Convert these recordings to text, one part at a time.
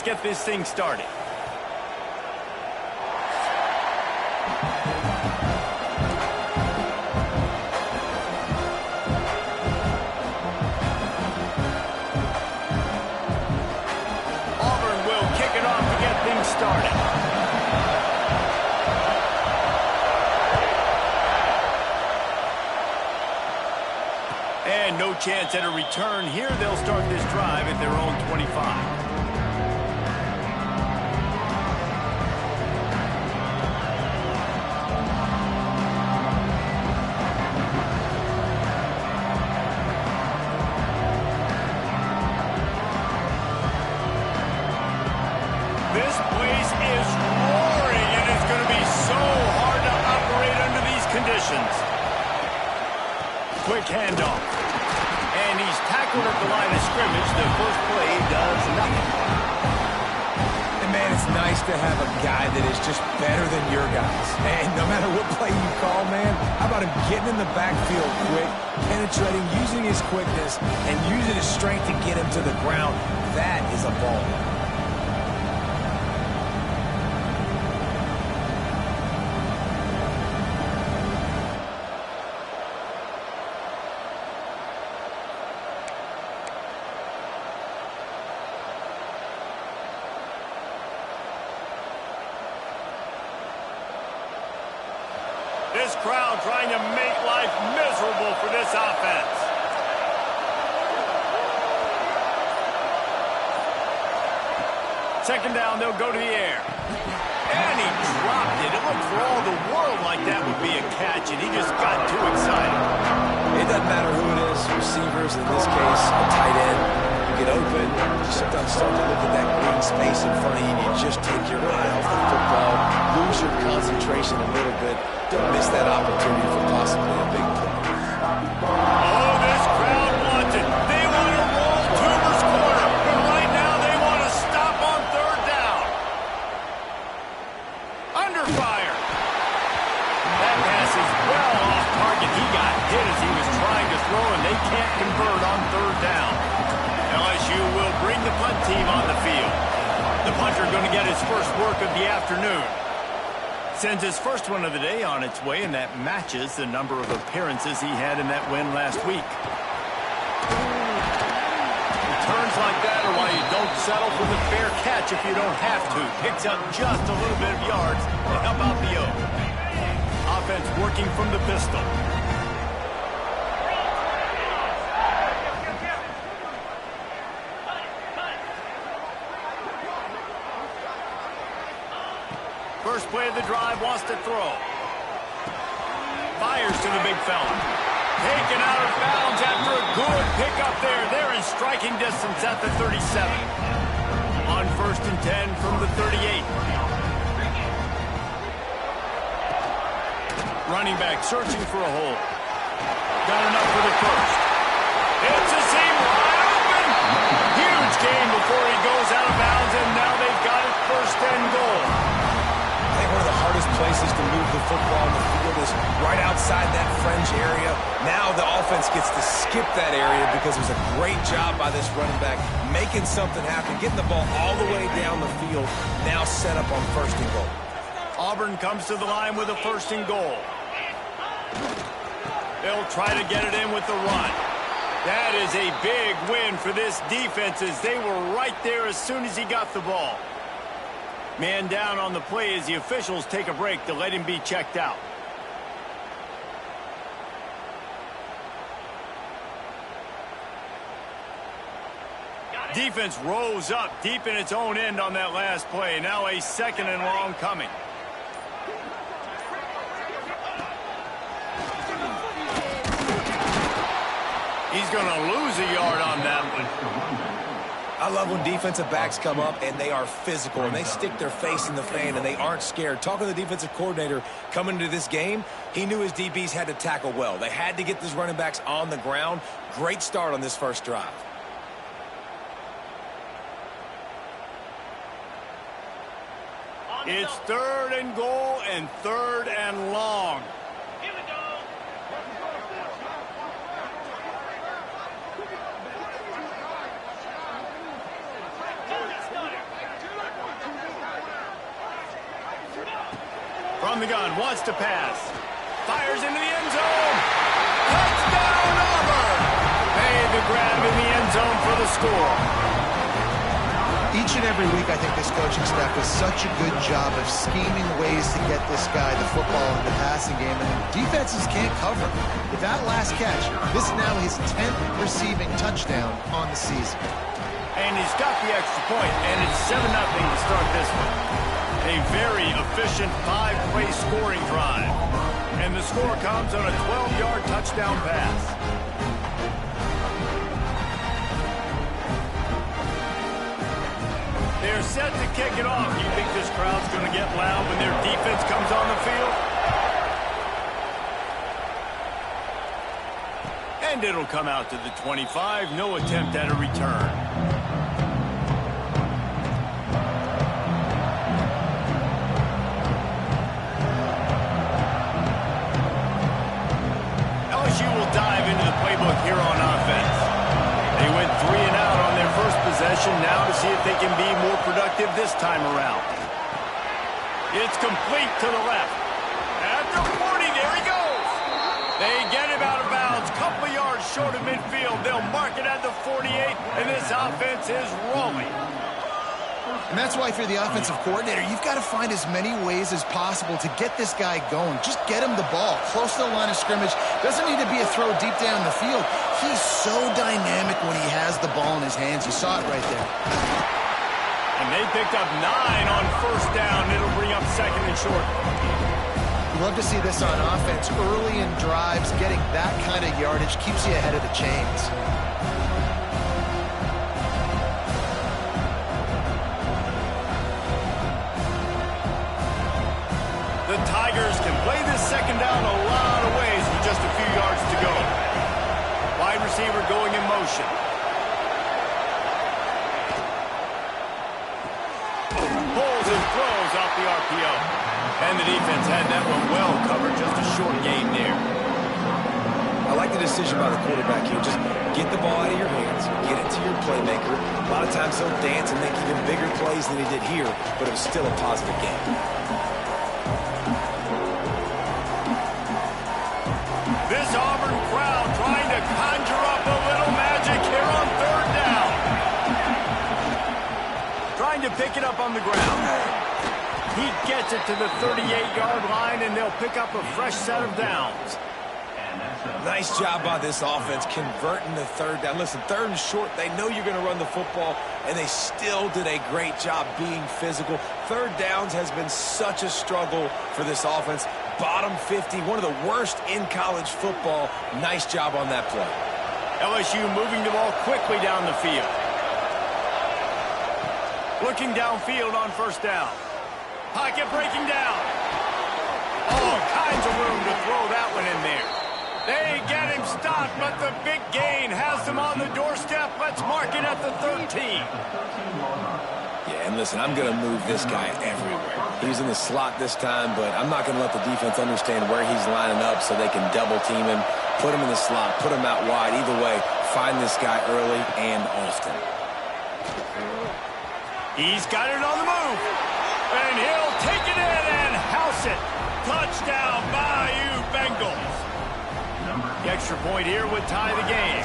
get this thing started. Auburn will kick it off to get things started. And no chance at a return here. They'll start this drive at their own 25. This place is roaring, and it's going to be so hard to operate under these conditions. Quick handoff. And he's tackled at the line of scrimmage. The first play does nothing. And, man, it's nice to have a guy that is just better than your guys. And no matter what play you call, man, how about him getting in the backfield quick, penetrating, using his quickness, and using his strength to get him to the ground. That is a ball. This crowd trying to make life miserable for this offense. Second down, they'll go to the air. And he dropped it. It looked for all the world like that would be a catch, and he just got too excited. It doesn't matter who it is, receivers, in this case, a tight end. You get open, you sometimes start to look at that green space in front of you, and you just take your eye off the football, lose your concentration a little bit. Don't miss that opportunity for possibly a big play. Oh, this crowd wants it. They want to roll Toomer's corner. And right now they want to stop on third down. Under fire. That pass is well off target. He got hit as he was trying to throw, and they can't convert on third down. LSU will bring the punt team on the field. The punter going to get his first work of the afternoon. Sends his first one of the day on its way, and that matches the number of appearances he had in that win last week. Returns like that are why you don't settle for the fair catch if you don't have to. Picks up just a little bit of yards to help out the O. Offense working from the pistol. First play of the drive, wants to throw. Fires to the big fella. Taken out of bounds after a good pickup there. They're in striking distance at the 37. On 1st and 10 from the 38. Running back searching for a hole. Got enough for the first. It's a seam wide open. Huge gain before he goes out of bounds, and now they've got it 1st and goal. I think one of the hardest places to move the football on the field is right outside that fringe area. Now the offense gets to skip that area because it was a great job by this running back making something happen, getting the ball all the way down the field, now set up on 1st and goal. Auburn comes to the line with a 1st and goal. They'll try to get it in with the run. That is a big win for this defense as they were right there as soon as he got the ball. Man down on the play as the officials take a break to let him be checked out. Defense rose up deep in its own end on that last play. Now a 2nd and long coming. He's going to lose a yard on that one. I love when defensive backs come up and they are physical and they stick their face in the fan and they aren't scared. Talking to the defensive coordinator coming into this game, he knew his DBs had to tackle well. They had to get these running backs on the ground. Great start on this first drive. It's 3rd and goal and 3rd and long. Here we go. From the gun, wants to pass. Fires into the end zone. Touchdown, Auburn! Made the grab in the end zone for the score. Each and every week, I think this coaching staff does such a good job of scheming ways to get this guy the football in the passing game, and defenses can't cover. With that last catch, this is now his 10th receiving touchdown on the season. And he's got the extra point, and it's 7-0 to start this one. A very efficient 5-play scoring drive. And the score comes on a 12-yard touchdown pass. They're set to kick it off. You think this crowd's going to get loud when their defense comes on the field? And it'll come out to the 25. No attempt at a return. LSU will dive into the playbook here on offense. They went 3 and out on their first possession, now to see if they can be more productive this time around. It's complete to the left. At the 40, there he goes. They get him out of bounds, couple of yards short of midfield. They'll mark it at the 48, and this offense is rolling. And that's why, if you're the offensive coordinator, you've got to find as many ways as possible to get this guy going. Just get him the ball close to the line of scrimmage. Doesn't need to be a throw deep down the field. He's so dynamic when he has the ball in his hands. You saw it right there. And they picked up 9 on first down. It'll bring up second and short. You love to see this on offense. Early in drives, getting that kind of yardage keeps you ahead of the chains. The Tigers can play this second down a lot of ways with just a few yards to go. Wide receiver going in motion. Pulls and throws off the RPO. And the defense had that one well covered. Just a short game there. I like the decision by the quarterback here. Just get the ball out of your hands, get it to your playmaker. A lot of times he'll dance and make even bigger plays than he did here, but it was still a positive game. This Auburn crowd trying to conjure up a little magic here on third down. Trying to pick it up on the ground. He gets it to the 38-yard line, and they'll pick up a fresh set of downs. Nice job by this offense converting the third down. Listen, third and short, they know you're going to run the football, and they still did a great job being physical. Third downs has been such a struggle for this offense. Bottom 50, one of the worst in college football. Nice job on that play. LSU moving the ball quickly down the field. Looking downfield on first down. Pocket breaking down. All kinds of room to throw that one in there. They get him stopped, but the big gain has them on the doorstep. Let's mark it at the 13. Yeah, and listen, I'm going to move this guy everywhere. He's in the slot this time, but I'm not going to let the defense understand where he's lining up so they can double team him, put him in the slot, put him out wide. Either way, find this guy early and often. He's got it on the move, and he'll take it in and house it. Touchdown, Bayou Bengals. The extra point here would tie the game.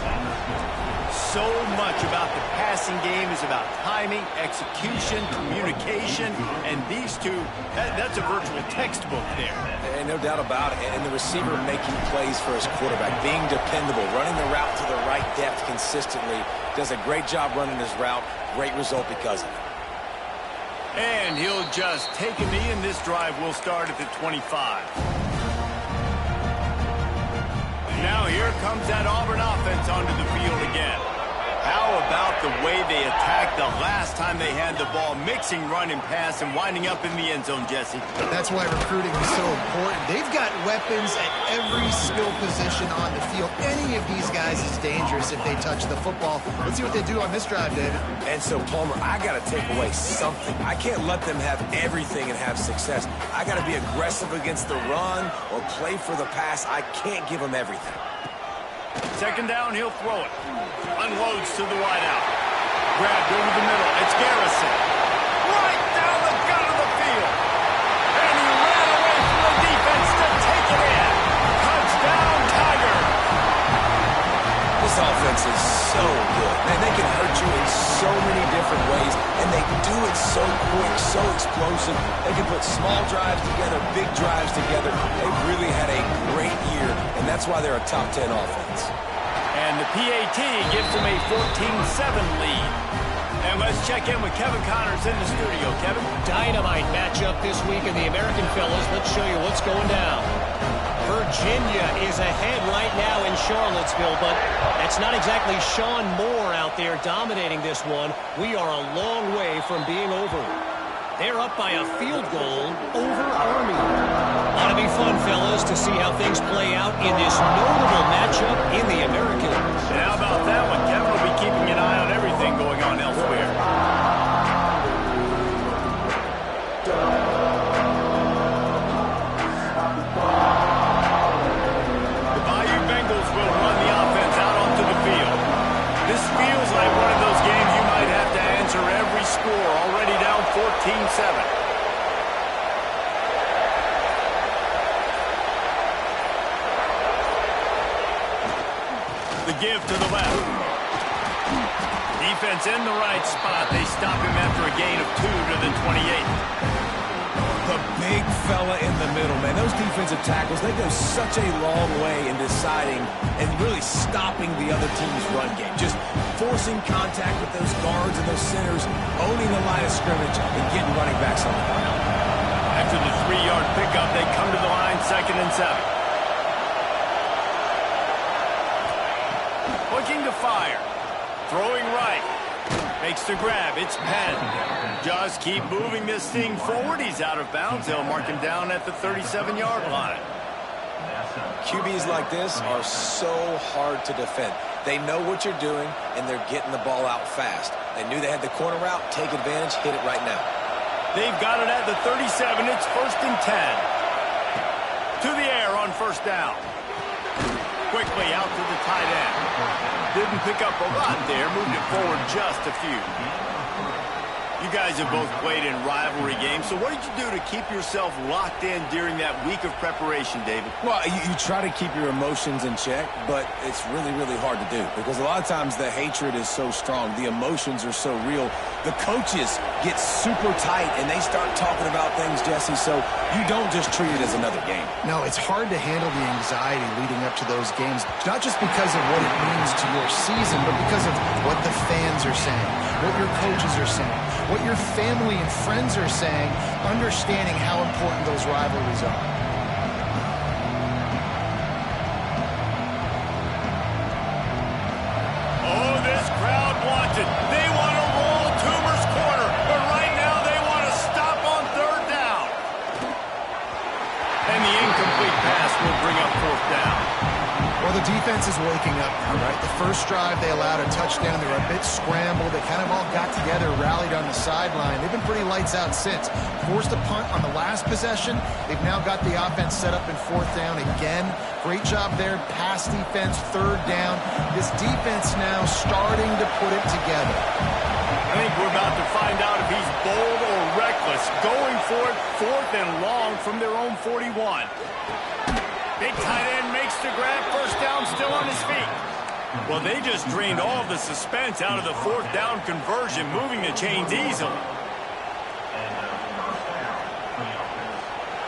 So much about the passing game is about timing, execution, communication, and these two, that's a virtual textbook there. And no doubt about it. And the receiver making plays for his quarterback, being dependable, running the route to the right depth consistently, does a great job running his route. Great result because of it. And he'll just take a knee, and this drive will start at the 25. Now here comes that Auburn offense onto the field again. How about the way they attacked the last time they had the ball, mixing run and pass and winding up in the end zone, Jesse? That's why recruiting is so important. They've got weapons at every skill position on the field. Any of these guys is dangerous if they touch the football. Let's see what they do on this drive, David. And so, Palmer, I got to take away something. I can't let them have everything and have success. I got to be aggressive against the run or play for the pass. I can't give them everything. Second down, he'll throw it. Unloads to the wideout. Grabbed over the middle. It's Garrison. Right down the gut of the field. And he ran away from so quick, so explosive. They can put small drives together, big drives together. They've really had a great year, and that's why they're a top 10 offense. And the PAT gives them a 14-7 lead. And let's check in with Kevin Connors in the studio. Kevin? Dynamite matchup this week in the American, fellas. Let's show you what's going down. Virginia is ahead right now in Charlottesville, but that's not exactly Sean Moore out there dominating this one. We are a long way from being over. They're up by a field goal over Army. Ought to be fun, fellas, to see how things play out in this notable matchup in the American. And how about that one? Kevin will be keeping an eye on everything going on elsewhere. Every score already down 14-7. The give to the left. Defense in the right spot. They stop him after a gain of 2 to the 28. The big fella in the middle, man. Those defensive tackles, they go such a long way in deciding and really stopping the other team's run game. Just forcing contact with those guards and those centers, owning the line of scrimmage, and getting running backs on the ground. After the 3-yard pickup, they come to the line 2nd and 7. Looking to fire. Throwing right. Makes the grab. It's Penn. Just keep moving this thing forward. He's out of bounds. They'll mark him down at the 37-yard line. QBs like this are so hard to defend. They know what you're doing, and they're getting the ball out fast. They knew they had the corner route. Take advantage. Hit it right now. They've got it at the 37. It's 1st and 10. To the air on 1st down. Quickly out to the tight end. Didn't pick up a lot there. Moved it forward just a few. You guys have both played in rivalry games, so what did you do to keep yourself locked in during that week of preparation, David? Well, you try to keep your emotions in check, but it's really, really hard to do because a lot of times the hatred is so strong. The emotions are so real. The coaches get super tight, and they start talking about things, Jesse, so you don't just treat it as another game. No, it's hard to handle the anxiety leading up to those games, not just because of what it means to your season, but because of what the fans are saying, what your coaches are saying, what your family and friends are saying, understanding how important those rivalries are. Oh, this crowd wants it. They want to roll Toomer's corner, but right now they want to stop on 3rd down. And the incomplete pass will bring up 4th down. Well, the defense is waking up now, right? The first drive, they allowed a touchdown. They were a bit scrambled. They kind of all got together, rallied on the sideline. They've been pretty lights out since. Forced a punt on the last possession. They've now got the offense set up in 4th down again. Great job there. Pass defense, 3rd down. This defense now starting to put it together. I think we're about to find out if he's bold or reckless. Going for it, 4th and long from their own 41. Big tight end makes the grab. 1st down, still on his feet. Well, they just drained all of the suspense out of the 4th down conversion, moving the chains easily.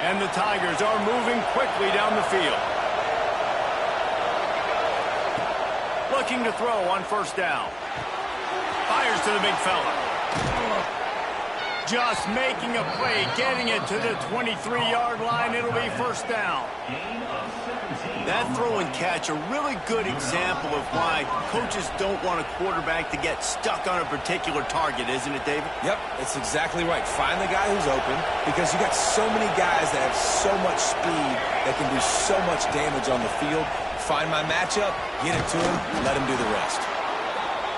And the Tigers are moving quickly down the field. Looking to throw on 1st down. Fires to the big fella. Just making a play, getting it to the 23-yard line. It'll be 1st down. That throw and catch, a really good example of why coaches don't want a quarterback to get stuck on a particular target, isn't it, David? Yep, it's exactly right. Find the guy who's open because you got so many guys that have so much speed that can do so much damage on the field. Find my matchup, get it to him, let him do the rest.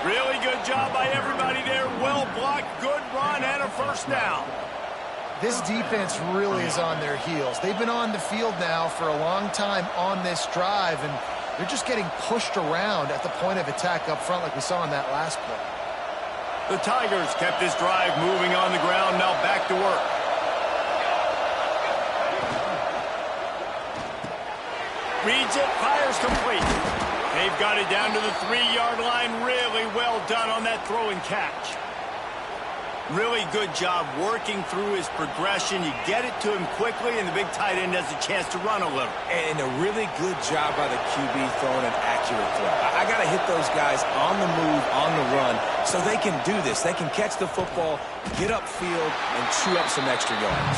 Really good job by everybody there. Well blocked, good run, and a 1st down. This defense really is on their heels. They've been on the field now for a long time on this drive, and they're just getting pushed around at the point of attack up front like we saw in that last play. The Tigers kept this drive moving on the ground, now back to work. Reads it, fires complete. They've got it down to the 3-yard line. Really well done on that throw and catch. Really good job working through his progression. You get it to him quickly, and the big tight end has a chance to run a little. And a really good job by the QB throwing an accurate throw. I got to hit those guys on the move, on the run, so they can do this. They can catch the football, get upfield, and chew up some extra yards.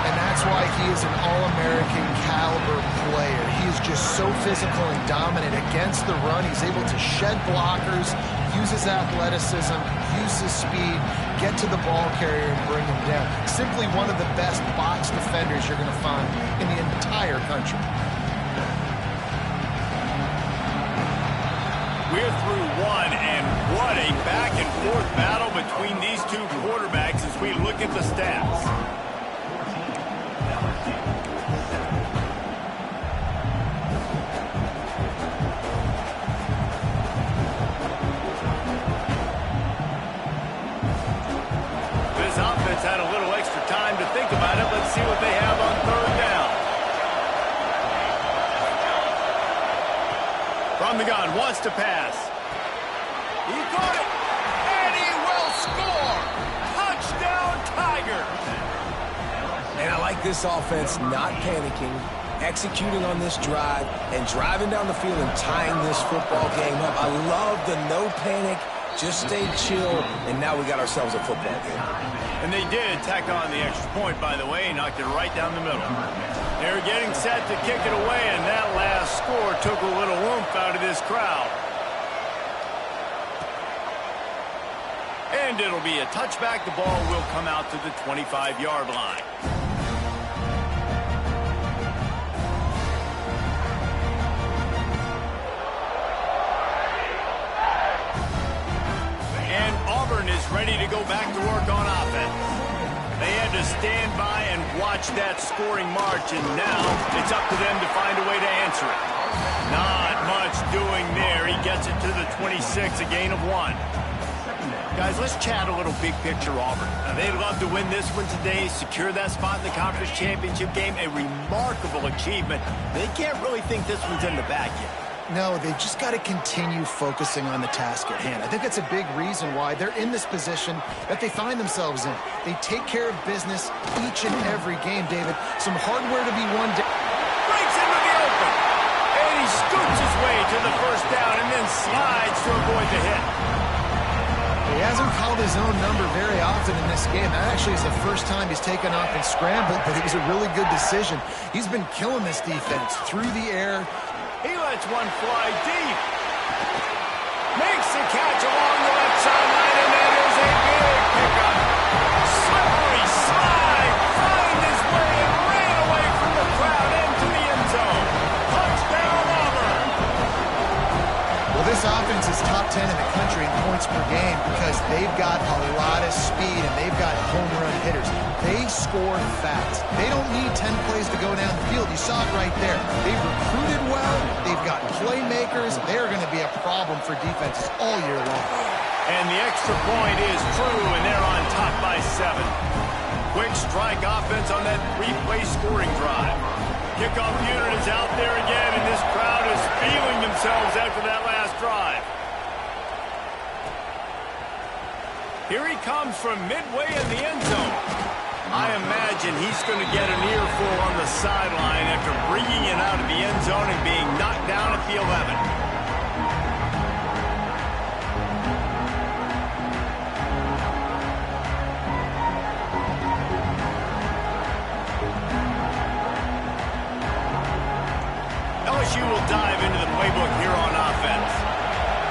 And that's why he is an All-American caliber player. He is just so physical and dominant against the run. He's able to shed blockers, use his athleticism, use his speed, get to the ball carrier and bring him down. Simply one of the best box defenders you're going to find in the entire country. We're through one, and what a back-and-forth battle between these two quarterbacks as we look at the stats. Had a little extra time to think about it. Let's see what they have on third down. From the gun, wants to pass. He caught it, and he will score. Touchdown, Tigers. And I like this offense not panicking, executing on this drive, and driving down the field and tying this football game up. I love the no panic, just stay chill, and now we got ourselves a football game. And they did tack on the extra point, by the way, knocked it right down the middle. They're getting set to kick it away, and that last score took a little oomph out of this crowd. And it'll be a touchback. The ball will come out to the 25-yard line. Auburn is ready to go back to work on offense. They had to stand by and watch that scoring march, and now it's up to them to find a way to answer it. Not much doing there. He gets it to the 26, a gain of 1. Guys, let's chat a little big picture Auburn. They'd love to win this one today, secure that spot in the conference championship game, a remarkable achievement. They can't really think this one's in the bag yet. No, they've just got to continue focusing on the task at hand. I think that's a big reason why they're in this position that they find themselves in. They take care of business each and every game, David. Some hardware to be won. Breaks into the open. And he scoots his way to the first down and then slides to avoid the hit. He hasn't called his own number very often in this game. That actually is the first time he's taken off and scrambled, but it was a really good decision. He's been killing this defense through the air. He lets one fly deep. Makes the catch along the left sideline, and that is a big pickup. Slippery slide, found his way and ran away from the crowd into the end zone. Touchdown, Auburn. Well, this offense is top 10 in the country in points per game because they've got a lot of speed and they've got home run hitters. They score fast. They don't need 10 plays to go down the field. You saw it right there. They've recruited well. They've got playmakers. They're going to be a problem for defenses all year long. And the extra point is true, and they're on top by 7. Quick strike offense on that 3-play scoring drive. Kickoff unit is out there again, and this crowd is feeling themselves after that last drive. Here he comes from midway in the end zone. I imagine he's going to get an earful on the sideline after bringing it out of the end zone and being knocked down at the 11. LSU will dive into the playbook here on offense.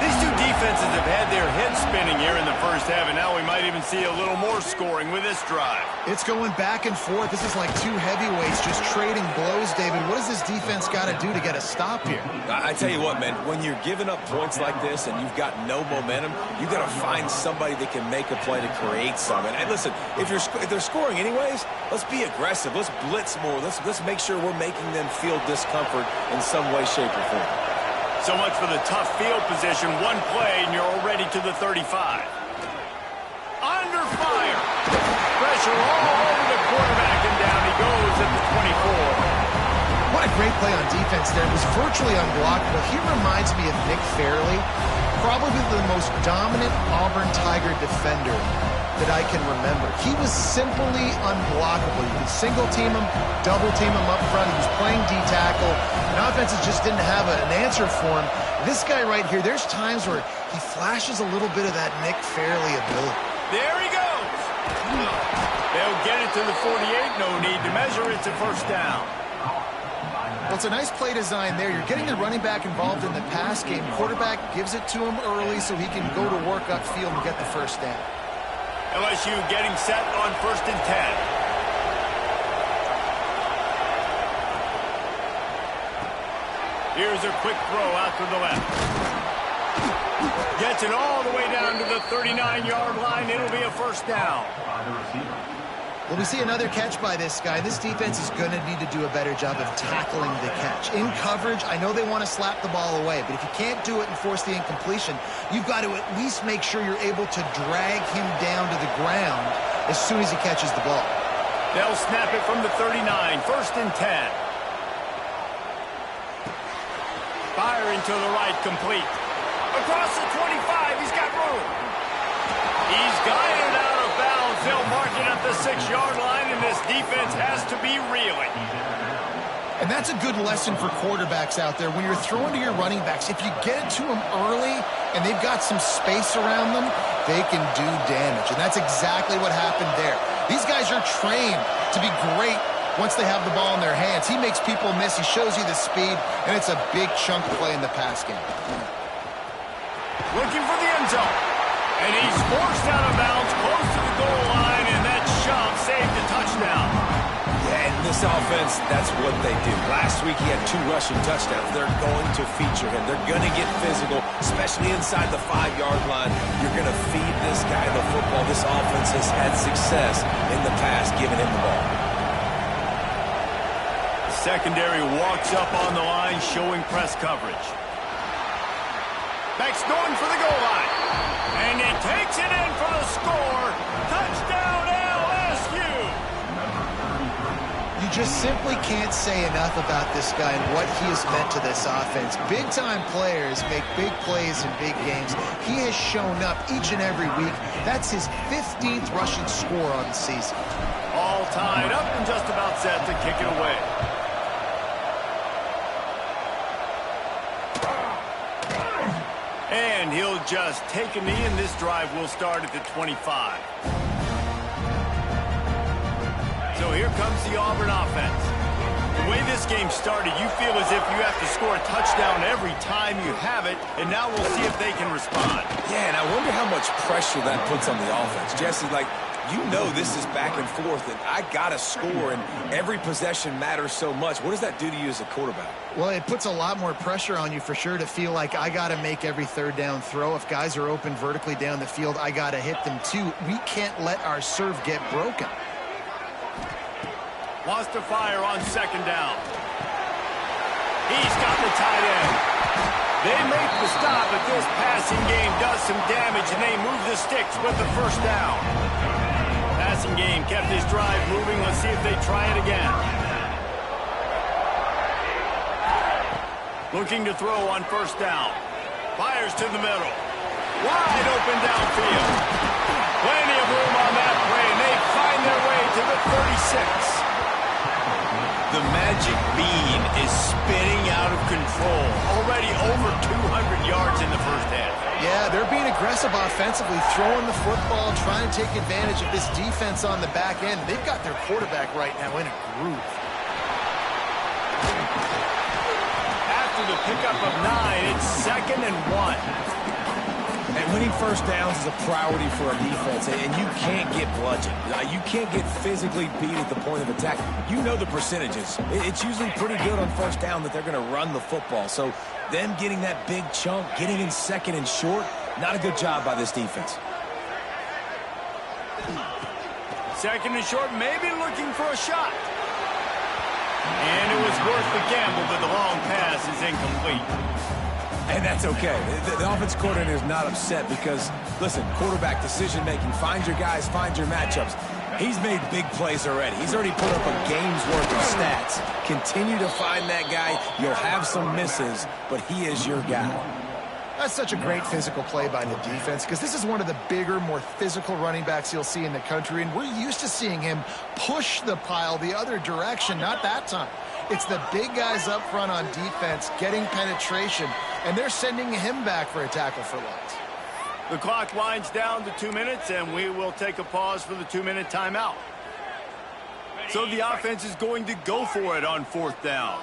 These two defenses have had their heads spinning here in the first half, and now we might even see a little more scoring with this drive. It's going back and forth. This is like two heavyweights just trading blows, David. What does this defense got to do to get a stop here? I tell you what, man, when you're giving up points like this and you've got no momentum, you got to find somebody that can make a play to create some. And listen, if they're scoring anyways, let's be aggressive. Let's blitz more. Let's make sure we're making them feel discomfort in some way, shape, or form. So much for the tough field position. One play, and you're already to the 35. Under fire. Pressure all over the quarterback, and down he goes at the 24. What a great play on defense there. It was virtually unblockable. He reminds me of Nick Fairley, probably the most dominant Auburn Tiger defender that I can remember. He was simply unblockable. You could single team him, double team him up front. He was playing D-tackle, and offenses just didn't have an answer for him. This guy right here, there's times where he flashes a little bit of that Nick Fairley ability. There he goes. They'll get it to the 48. No need to measure. It's a first down. Well, it's a nice play design there. You're getting the running back involved in the pass game. Quarterback gives it to him early so he can go to work upfield and get the first down. LSU getting set on 1st and 10. Here's a quick throw out to the left. Gets it all the way down to the 39-yard line. It'll be a first down. Well, we see another catch by this guy. This defense is going to need to do a better job of tackling the catch. In coverage, I know they want to slap the ball away, but if you can't do it and force the incompletion, you've got to at least make sure you're able to drag him down to the ground as soon as he catches the ball. They'll snap it from the 39, 1st and 10. Firing to the right, complete. Across the 25, he's got room. He's guided out of bounds. They'll mark it at the 6-yard line, and this defense has to be reeling. And that's a good lesson for quarterbacks out there. When you're throwing to your running backs, if you get it to them early and they've got some space around them, they can do damage. And that's exactly what happened there. These guys are trained to be great once they have the ball in their hands. He makes people miss. He shows you the speed, and it's a big chunk play in the pass game. Looking for the end zone. And he's forced out of bounds close to the goal line, and that shove saved the touchdown. Yeah, and this offense, that's what they do. Last week he had 2 rushing touchdowns. They're going to feature him. They're going to get physical, especially inside the 5-yard line. You're going to feed this guy the football. This offense has had success in the past giving him the ball. Secondary walks up on the line, showing press coverage. Back's going for the goal line. And he takes it in for the score. Touchdown, LSU! You just simply can't say enough about this guy and what he has meant to this offense. Big-time players make big plays in big games. He has shown up each and every week. That's his 15th rushing score on the season. All tied up and just about set to kick it away. And he'll just take a knee, and this drive will start at the 25. So here comes the Auburn offense. The way this game started, you feel as if you have to score a touchdown every time you have it, and now we'll see if they can respond. Yeah, and I wonder how much pressure that puts on the offense. Jesse, like, you know this is back and forth, and I got to score, and every possession matters so much. What does that do to you as a quarterback? Well, it puts a lot more pressure on you for sure to feel like I got to make every 3rd down throw. If guys are open vertically down the field, I got to hit them too. We can't let our serve get broken. Wants to fire on 2nd down. He's got the tight end. They make the stop, but this passing game does some damage, and they move the sticks with the 1st down. Passing game kept his drive moving. Let's see if they try it again. Looking to throw on 1st down. Fires to the middle. Wide open downfield. Plenty of room on that play, and they find their way to the 36. The magic bean is spinning out of control. Already over 200 yards in the first half. Yeah, they're being aggressive offensively, throwing the football, trying to take advantage of this defense on the back end. They've got their quarterback right now in a groove. After the pickup of 9, it's 2nd and 1. And winning 1st downs is a priority for a defense, and you can't get bludgeoned. You can't get physically beat at the point of attack. You know the percentages. It's usually pretty good on 1st down that they're going to run the football. So them getting that big chunk, getting in 2nd and short, not a good job by this defense. 2nd and short, maybe looking for a shot. And it was worth the gamble, but the long pass is incomplete. And that's okay. The offense coordinator is not upset because, listen, quarterback decision-making, find your guys, find your matchups. He's made big plays already. He's already put up a game's worth of stats. Continue to find that guy. You'll have some misses, but he is your guy. That's such a great physical play by the defense because this is one of the bigger, more physical running backs you'll see in the country, and we're used to seeing him push the pile the other direction. Not that time. It's the big guys up front on defense getting penetration, and they're sending him back for a tackle for loss. The clock winds down to 2 minutes, and we will take a pause for the 2-minute timeout. So the offense is going to go for it on 4th down.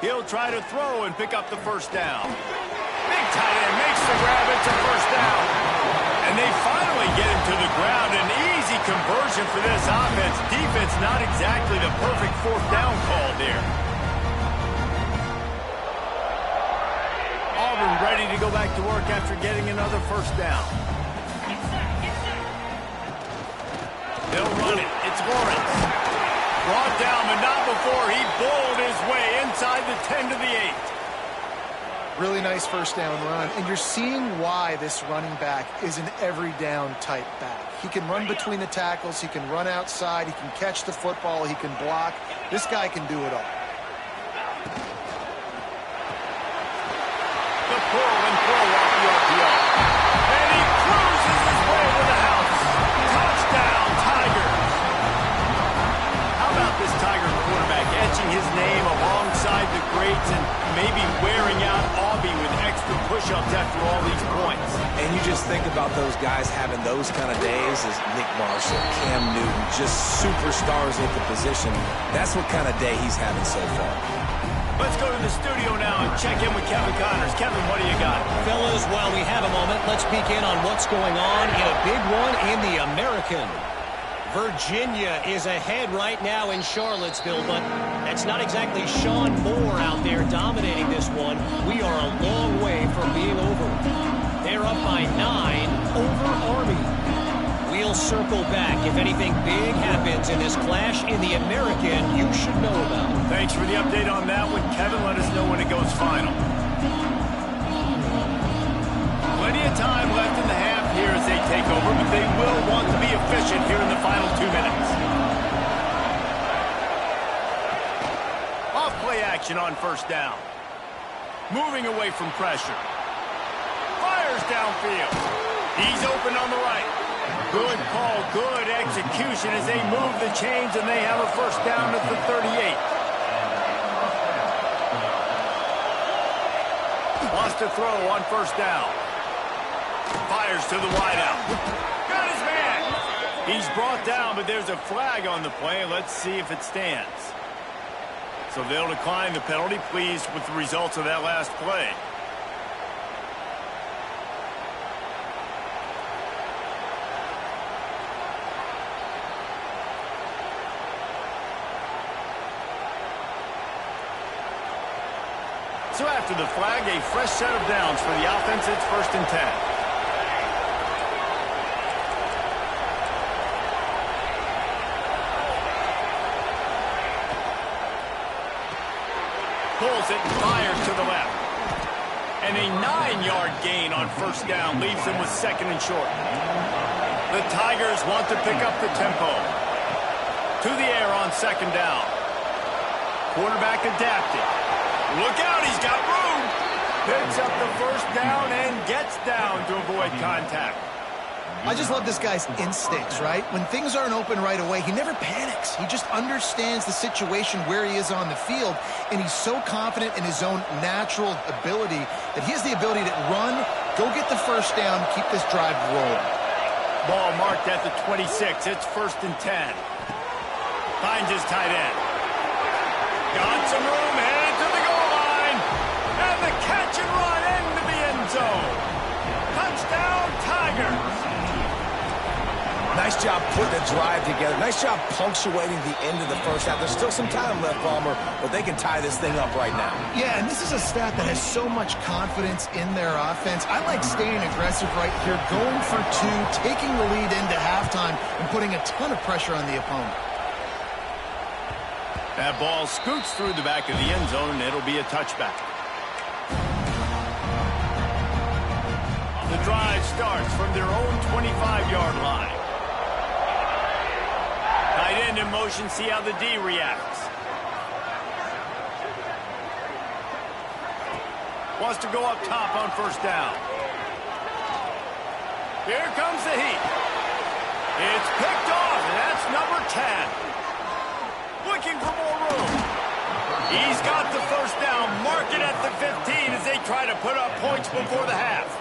He'll try to throw and pick up the 1st down. Big tight end makes the grab. It's a 1st down. And they finally get him to the ground. An easy conversion for this offense. Defense not exactly the perfect 4th down call there. Auburn ready to go back to work after getting another 1st down. They'll run it. It's Lawrence. Brought down, but not before he bowled his way inside the 10 to the 8. Really nice 1st down run, and you're seeing why this running back is an every down type back. He can run between the tackles, he can run outside, he can catch the football, he can block. This guy can do it all. The pull and throw off the RPO. And he cruises his way to the house. Touchdown, Tigers. How about this Tiger quarterback etching his name alongside the greats and maybe wearing out Aubie with extra push-ups after all these points? And you just think about those guys having those kind of days as Nick Marshall, Cam Newton, just superstars at the position. That's what kind of day he's having so far. Let's go to the studio now and check in with Kevin Connors. Kevin, what do you got? Fellas, while we have a moment, let's peek in on what's going on in a big one in the American. Virginia is ahead right now in Charlottesville, but that's not exactly Sean Moore out there dominating this one. We are a long way from being over. They're up by 9 over Army. We'll circle back if anything big happens in this clash in the American you should know about. Thanks for the update on that one, Kevin. Let us know when it goes final. Plenty of time left in the half here as they take over, but they will want to be efficient here in the final 2 minutes. Off play action on 1st down. Moving away from pressure. Fires downfield. He's open on the right. Good call, good execution as they move the chains and they have a 1st down at the 38. Lost a throw on 1st down. Fires to the wideout. Got his man. He's brought down, but there's a flag on the play. Let's see if it stands. So they'll decline the penalty. Pleased with the results of that last play. So after the flag, a fresh set of downs for the offense. It's 1st and 10. Pulls it and fires to the left. And a 9-yard gain on 1st down leaves them with 2nd and short. The Tigers want to pick up the tempo. To the air on 2nd down. Quarterback adapted. Look out, he's got room. Picks up the 1st down and gets down to avoid contact. I just love this guy's instincts, right? When things aren't open right away, he never panics. He just understands the situation where he is on the field, and he's so confident in his own natural ability that he has the ability to run, go get the 1st down, keep this drive rolling. Ball marked at the 26. It's 1st and 10. Finds his tight end. Got some room, headed to the goal line. And the catch and run into the end zone. Touchdown, Tigers. Nice job putting a drive together. Nice job punctuating the end of the 1st half. There's still some time left, Palmer, but they can tie this thing up right now. Yeah, and this is a staff that has so much confidence in their offense. I like staying aggressive right here, going for 2, taking the lead into halftime, and putting a ton of pressure on the opponent. That ball scoots through the back of the end zone, and it'll be a touchback. The drive starts from their own 25-yard line. Tight end in motion, see how the D reacts. Wants to go up top on first down. Here comes the heat. It's picked off, and that's number 10. Looking for more room. He's got the first down. Mark it at the 15 as they try to put up points before the half.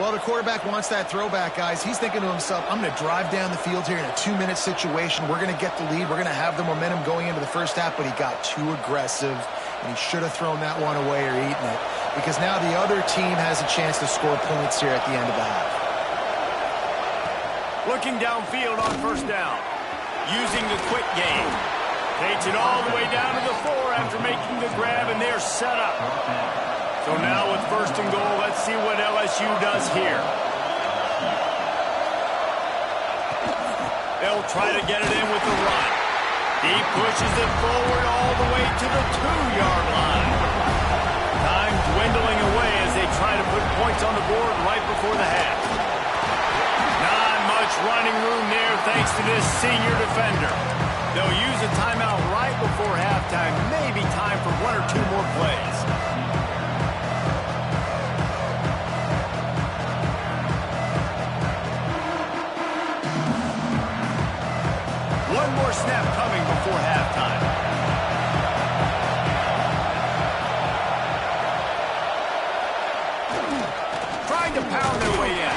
Well, the quarterback wants that throwback, guys. He's thinking to himself, I'm going to drive down the field here in a 2-minute situation. We're going to get the lead. We're going to have the momentum going into the first half, but he got too aggressive, and he should have thrown that one away or eaten it, because now the other team has a chance to score points here at the end of the half. Looking downfield on first down. Using the quick game. Takes it all the way down to the 4 after making the grab, and they're set up. So now with first and goal, let's see what LSU does here. They'll try to get it in with the run. He pushes it forward all the way to the 2-yard line. Time dwindling away as they try to put points on the board right before the half. Not much running room there thanks to this senior defender. They'll use a timeout right before halftime. Maybe time for 1 or 2 more plays. One more snap coming before halftime. Trying to pound their way in.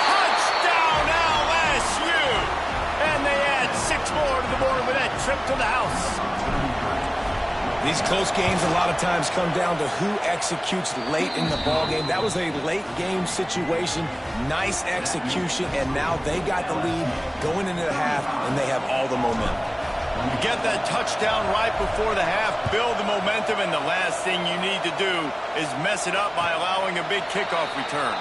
Touchdown LSU! And they add 6 more to the board with that trip to the house. These close games a lot of times come down to who executes late in the ballgame. That was a late game situation. Nice execution, and now they got the lead going into the half, and they have all the momentum. You get that touchdown right before the half, build the momentum, and the last thing you need to do is mess it up by allowing a big kickoff return.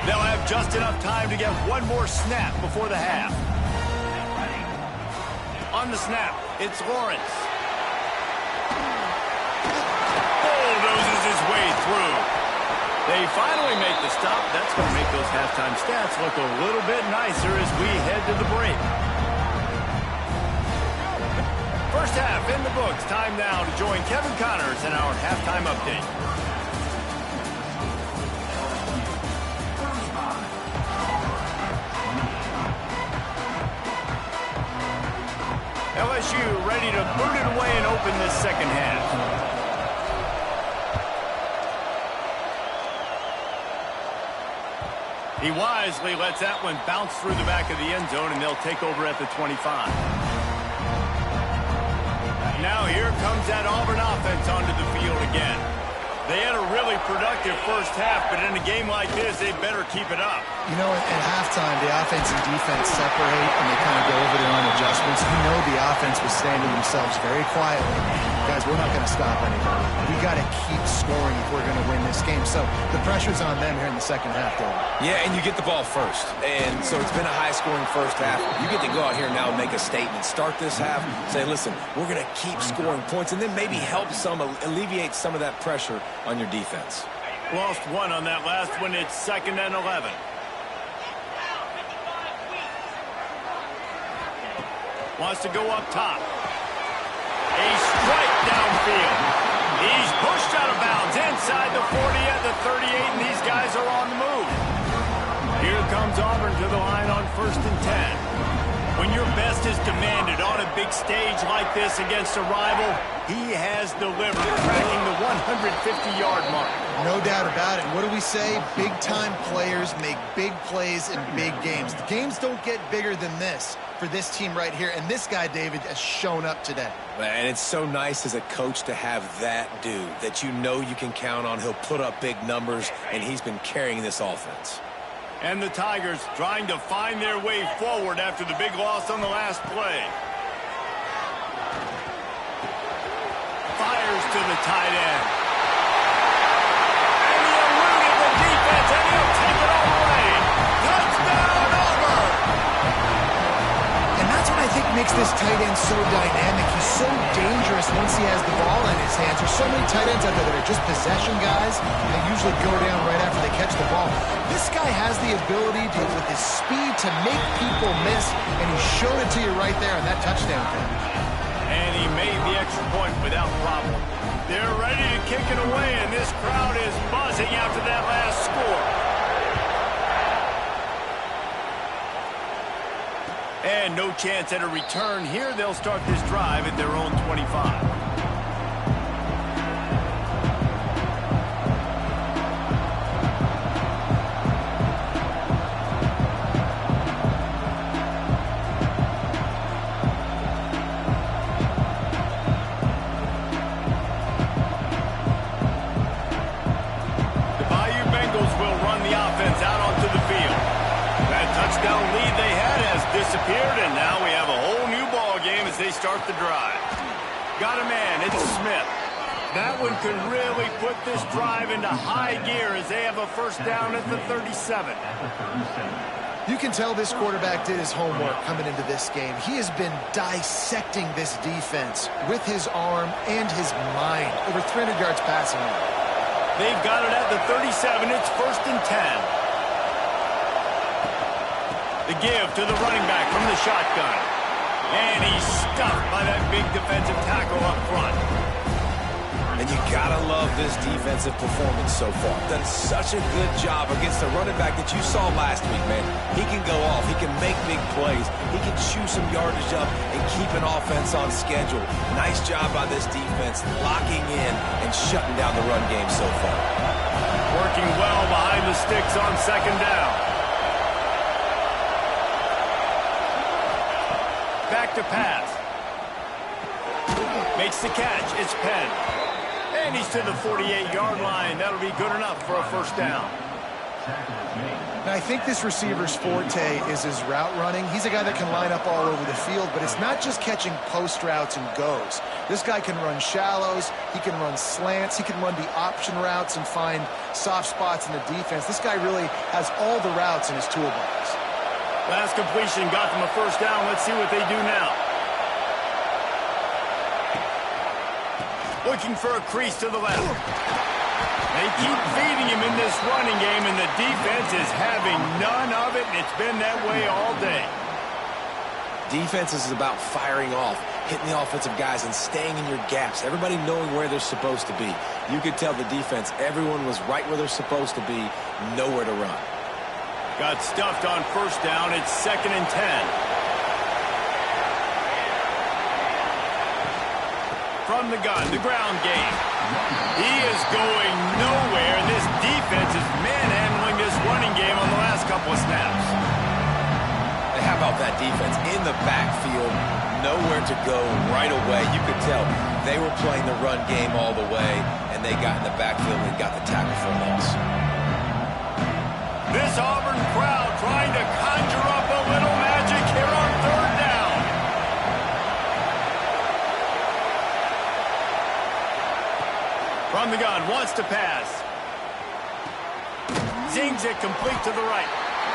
They'll have just enough time to get one more snap before the half. On the snap, it's Lawrence. Bulldozes his way through. They finally make the stop. That's going to make those halftime stats look a little bit nicer as we head to the break. First half in the books. Time now to join Kevin Connors in our halftime update. LSU ready to boot it away and open this second half. He wisely lets that one bounce through the back of the end zone, and they'll take over at the 25. Now here comes that Auburn offense onto the field again. They had a really productive first half, but in a game like this, they better keep it up. You know, at halftime, the offense and defense separate, and they kind of go over their own adjustments. You know the offense was saying to themselves very quietly, guys, we're not going to stop anybody. We got to keep scoring if we're going to win this game. So the pressure's on them here in the second half, David. Yeah, and you get the ball first. And so it's been a high-scoring first half. You get to go out here now and make a statement. Start this half, say, listen, we're going to keep scoring points, and then maybe help alleviate some of that pressure on your defense. Lost one on that last one. It's 2nd and 11. Wants to go up top. A strike downfield. He's pushed out of bounds inside the 40 at the 38, and these guys are on the move. Here comes Auburn to the line on 1st and 10. When your best is demanded on a big stage like this against a rival, he has delivered, cracking the 150-yard mark. No doubt about it. What do we say? Big-time players make big plays in big games. The games don't get bigger than this for this team right here, and this guy, David, has shown up today. And it's so nice as a coach to have that dude that you know you can count on. He'll put up big numbers, and he's been carrying this offense. And the Tigers trying to find their way forward after the big loss on the last play. Fires to the tight end. And he eluded the defense, and he'll take it all away. Touchdown, Auburn! And that's what I think makes this tight end so dynamic. He's so dangerous once he has the ball in his hands. There's so many tight ends out there that are just possession guys. They usually go down right after they catch the ball. This guy has the ability to, with his speed, to make people miss, and he showed it to you right there on that touchdown catch. And he made the extra point without problem. They're ready to kick it away, and this crowd is buzzing after that last score. And no chance at a return here. They'll start this drive at their own 25. Disappeared, and now we have a whole new ball game as they start the drive. Got a man, it's Smith. That one could really put this drive into high gear as they have a first down at the 37. You can tell this quarterback did his homework coming into this game. He has been dissecting this defense with his arm and his mind. Over 300 yards passing now. They've got it at the 37. It's 1st and 10. The give to the running back from the shotgun. And he's stuffed by that big defensive tackle up front. And you gotta love this defensive performance so far. Done such a good job against the running back that you saw last week, man. He can go off. He can make big plays. He can chew some yardage up and keep an offense on schedule. Nice job by this defense, locking in and shutting down the run game so far. Working well behind the sticks on 2nd down. Back to pass. Makes the catch. It's Penn. And he's to the 48-yard line. That'll be good enough for a first down. Now, I think this receiver's forte is his route running. He's a guy that can line up all over the field, but it's not just catching post routes and goes. This guy can run shallows. He can run slants. He can run the option routes and find soft spots in the defense. This guy really has all the routes in his toolbox. Last completion got them a first down. Let's see what they do now. Looking for a crease to the left. They keep feeding him in this running game, and the defense is having none of it, and it's been that way all day. Defense is about firing off, hitting the offensive guys, and staying in your gaps. Everybody knowing where they're supposed to be. You could tell the defense, everyone was right where they're supposed to be, nowhere to run. Got stuffed on first down. It's 2nd and 10. From the gun, the ground game. He is going nowhere. This defense is manhandling this running game on the last couple of snaps. And how about that defense in the backfield? Nowhere to go right away. You could tell they were playing the run game all the way, and they got in the backfield and got the tackle for a loss. This Auburn crowd trying to conjure up a little magic here on 3rd down. From the gun, wants to pass. Zings it complete to the right.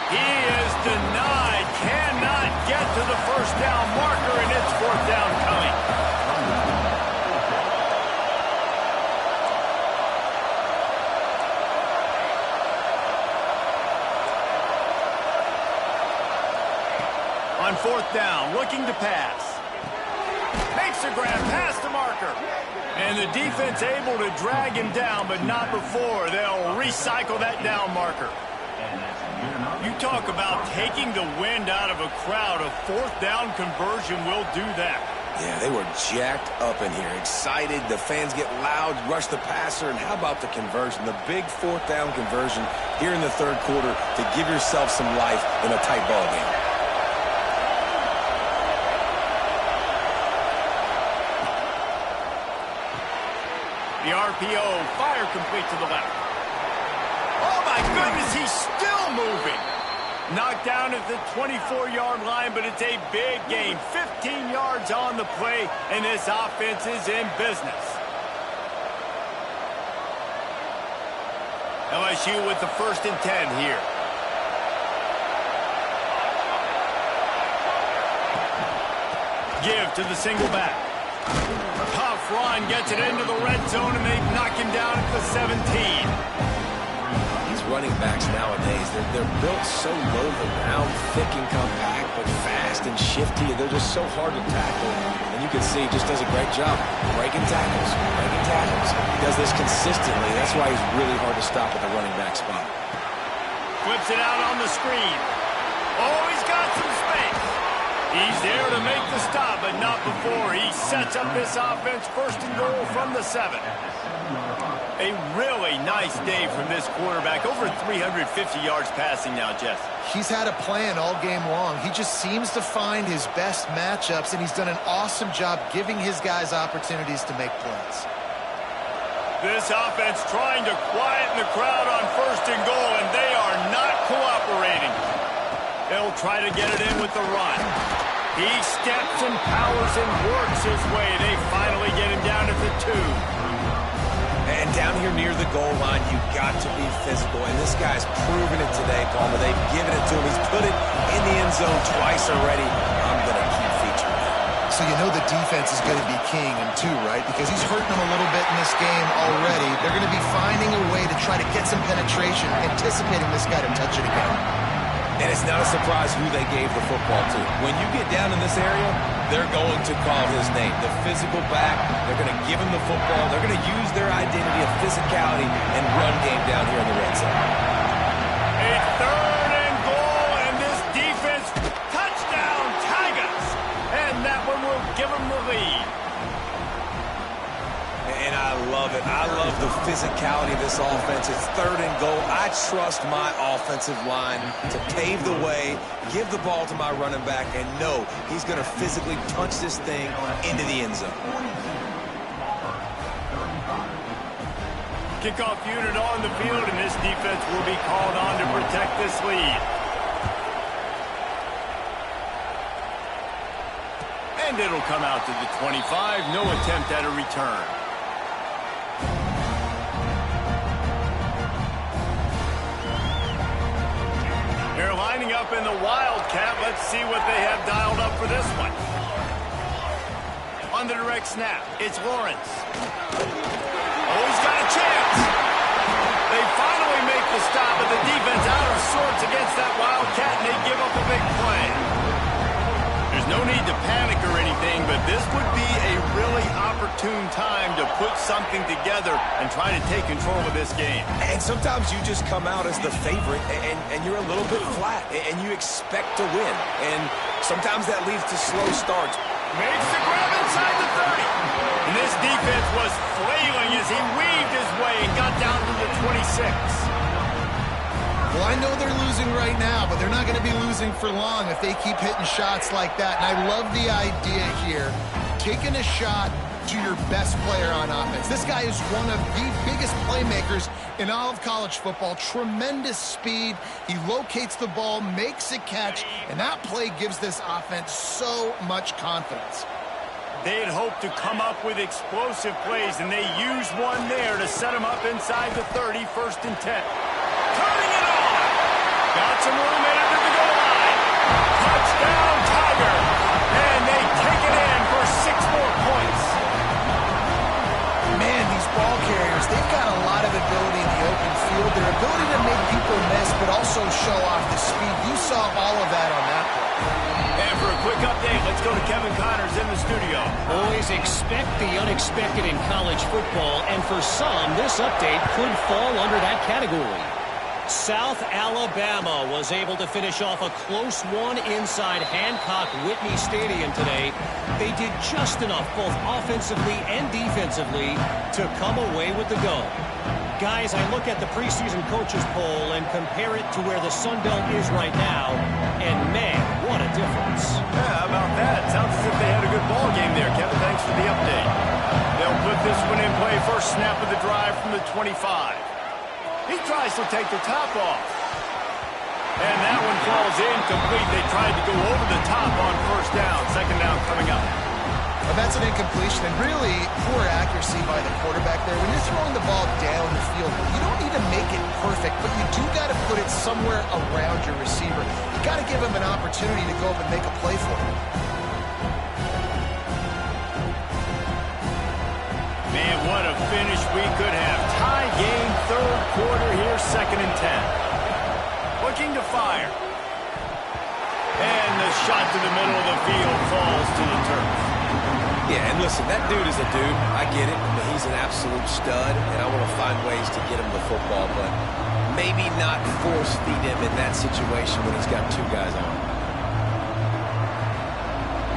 He is denied. Cannot get to the first down marker, and it's 4th down coming. On 4th down, looking to pass. Makes a grab past the marker. And the defense able to drag him down, but not before. They'll recycle that down marker. You talk about taking the wind out of a crowd. A 4th down conversion will do that. Yeah, they were jacked up in here, excited. The fans get loud, rush the passer, and how about the conversion? The big 4th down conversion here in the 3rd quarter to give yourself some life in a tight ball game. The RPO, fire complete to the left. Oh, my goodness, he's still moving. Knocked down at the 24-yard line, but it's a big gain. 15 yards on the play, and this offense is in business. LSU with the 1st and 10 here. Give to the single back. Tough run, gets it into the red zone, and they knock him down at the 17. These running backs nowadays, they're built so low to the ground, thick and compact, but fast and shifty. They're just so hard to tackle. And you can see he just does a great job breaking tackles, breaking tackles. He does this consistently. That's why he's really hard to stop at the running back spot. Flips it out on the screen. Oh, he's got some space. He's there to make the stop, but not before. He sets up this offense first and goal from the 7. A really nice day from this quarterback. Over 350 yards passing now, Jeff. He's had a plan all game long. He just seems to find his best matchups, and he's done an awesome job giving his guys opportunities to make plays. This offense trying to quieten the crowd on first and goal, and they are not cooperating. They'll try to get it in with the run. He steps and powers and works his way. They finally get him down at the 2. And down here near the goal line, you've got to be physical. And this guy's proven it today, Palmer. They've given it to him. He's put it in the end zone twice already. I'm going to keep featuring that. So you know the defense is going to be keying him too, right? Because he's hurting them a little bit in this game already. They're going to be finding a way to try to get some penetration, anticipating this guy to touch it again. And it's not a surprise who they gave the football to. When you get down in this area, they're going to call his name. The physical back, they're going to give him the football. They're going to use their identity of physicality and run game down here in the red zone. A 3rd and goal, and this defense, touchdown Tigers. And that one will give them the lead. And I love it. I love the physicality of this offense. It's 3rd and goal. I trust my offensive line to pave the way, give the ball to my running back, and know he's going to physically punch this thing into the end zone. Kickoff unit on the field, and this defense will be called on to protect this lead. And it'll come out to the 25. No attempt at a return. They're lining up in the Wildcat. Let's see what they have dialed up for this one. On the direct snap, it's Lawrence. Oh, he's got a chance. They finally make the stop, but the defense out of sorts against that Wildcat, and they give up a big play. There's no need to panic or anything, but this would be a really opportune time to put something together and try to take control of this game. And sometimes you just come out as the favorite, and you're a little bit flat, and you expect to win. And sometimes that leads to slow starts. Makes the grab inside the 30. And this defense was flailing as he weaved his way and got down to the 26. Well, I know they're losing right now, but they're not going to be losing for long if they keep hitting shots like that. And I love the idea here, taking a shot to your best player on offense. This guy is one of the biggest playmakers in all of college football. Tremendous speed. He locates the ball, makes a catch, and that play gives this offense so much confidence. They had hoped to come up with explosive plays, and they used one there to set them up inside the 30, 1st and 10. Turning it on. Got some room in under the goal line. Touchdown, Tiger. And they take it in for 6 more points. Man, these ball carriers, they've got a lot of ability in the open field. Their ability to make people miss, but also show off the speed. You saw all of that on that play. And for a quick update, let's go to Kevin Connors in the studio. Always expect the unexpected in college football, and for some, this update could fall under that category. South Alabama was able to finish off a close one inside Hancock-Whitney Stadium today. They did just enough, both offensively and defensively, to come away with the go. Guys, I look at the preseason coaches poll and compare it to where the Sun Belt is right now, and man, what a difference. Yeah, how about that? Sounds as if they had a good ball game there, Kevin. Thanks for the update. They'll put this one in play. First snap of the drive from the 25. He tries to take the top off. And that one falls incomplete. They tried to go over the top on 1st down. 2nd down coming up. Well, that's an incompletion, and really poor accuracy by the quarterback there. When you're throwing the ball down the field, you don't need to make it perfect, but you do got to put it somewhere around your receiver. You got to give him an opportunity to go up and make a play for him. finish we could have. Tie game, third quarter here, 2nd and 10. Looking to fire. And the shot to the middle of the field falls to the turf. Yeah, and listen, that dude is a dude. I get it. I mean, he's an absolute stud, and I want to find ways to get him the football, but maybe not force feed him in that situation when he's got 2 guys on.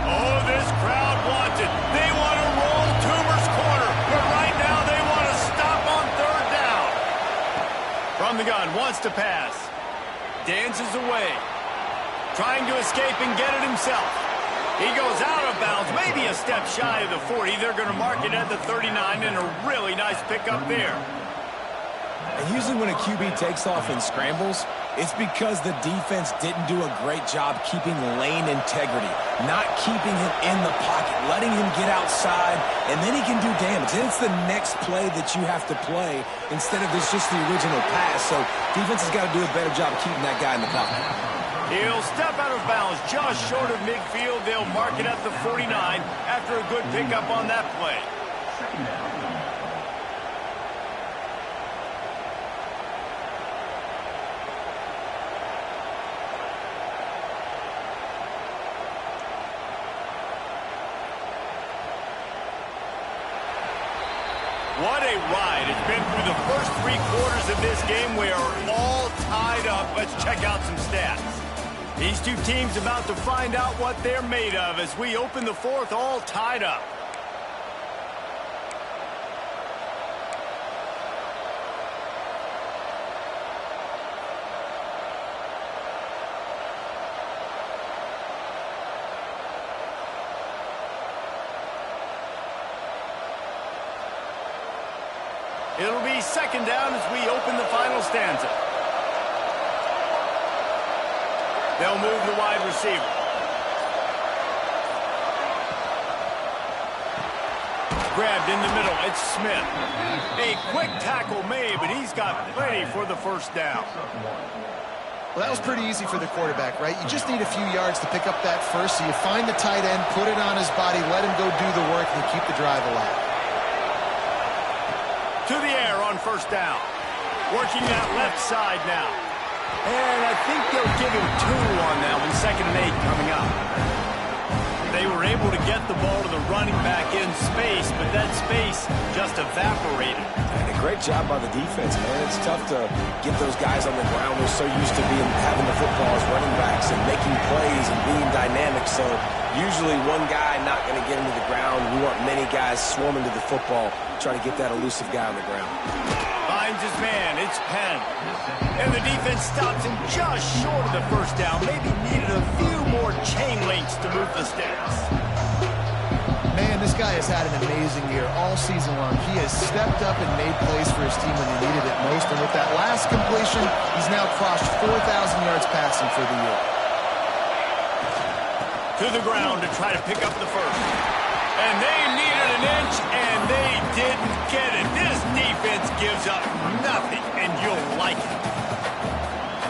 Oh, this crowd wants it. They want to roll Toomer's corner, but right now they want to stop on 3rd down. From the gun, wants to pass. Dances away. Trying to escape and get it himself. He goes out of bounds, maybe a step shy of the 40. They're going to mark it at the 39, and a really nice pickup there. And usually when a QB takes off and scrambles, it's because the defense didn't do a great job keeping lane integrity, not keeping him in the pocket, letting him get outside, and then he can do damage. And it's the next play that you have to play instead of just the original pass. So defense has got to do a better job keeping that guy in the pocket. He'll step out of bounds just short of midfield. They'll mark it at the 49 after a good pickup on that play. What a ride. It's been through the first 3 quarters of this game. We are all tied up. Let's check out some stats. These 2 teams about to find out what they're made of as we open the 4th all tied up. It'll be 2nd down as we open the final stanza. They'll move the wide receiver. Grabbed in the middle. It's Smith. A quick tackle made, but he's got plenty for the 1st down. Well, that was pretty easy for the quarterback, right? You just need a few yards to pick up that first, so you find the tight end, put it on his body, let him go do the work, and you keep the drive alive. To the air on 1st down. Working that left side now. And I think they'll give him 2 on that one. 2nd and 8 coming up. They were able to get the ball to the running back in space, but that space just evaporated. And a great job by the defense, man. It's tough to get those guys on the ground. They're so used to having the football as running backs and making plays and being dynamic. So usually one guy not going to get him to the ground. We want many guys swarming to the football, trying to get that elusive guy on the ground. Finds his man. It's Penn. And the defense stops him just short of the 1st down. Maybe needed a few more chain links to move the sticks. Man, this guy has had an amazing year all season long. He has stepped up and made plays for his team when they needed it most. And with that last completion, he's now crossed 4,000 yards passing for the year. To the ground to try to pick up the 1st. And they needed an inch, and they didn't get it. This defense gives up nothing, and you'll like it.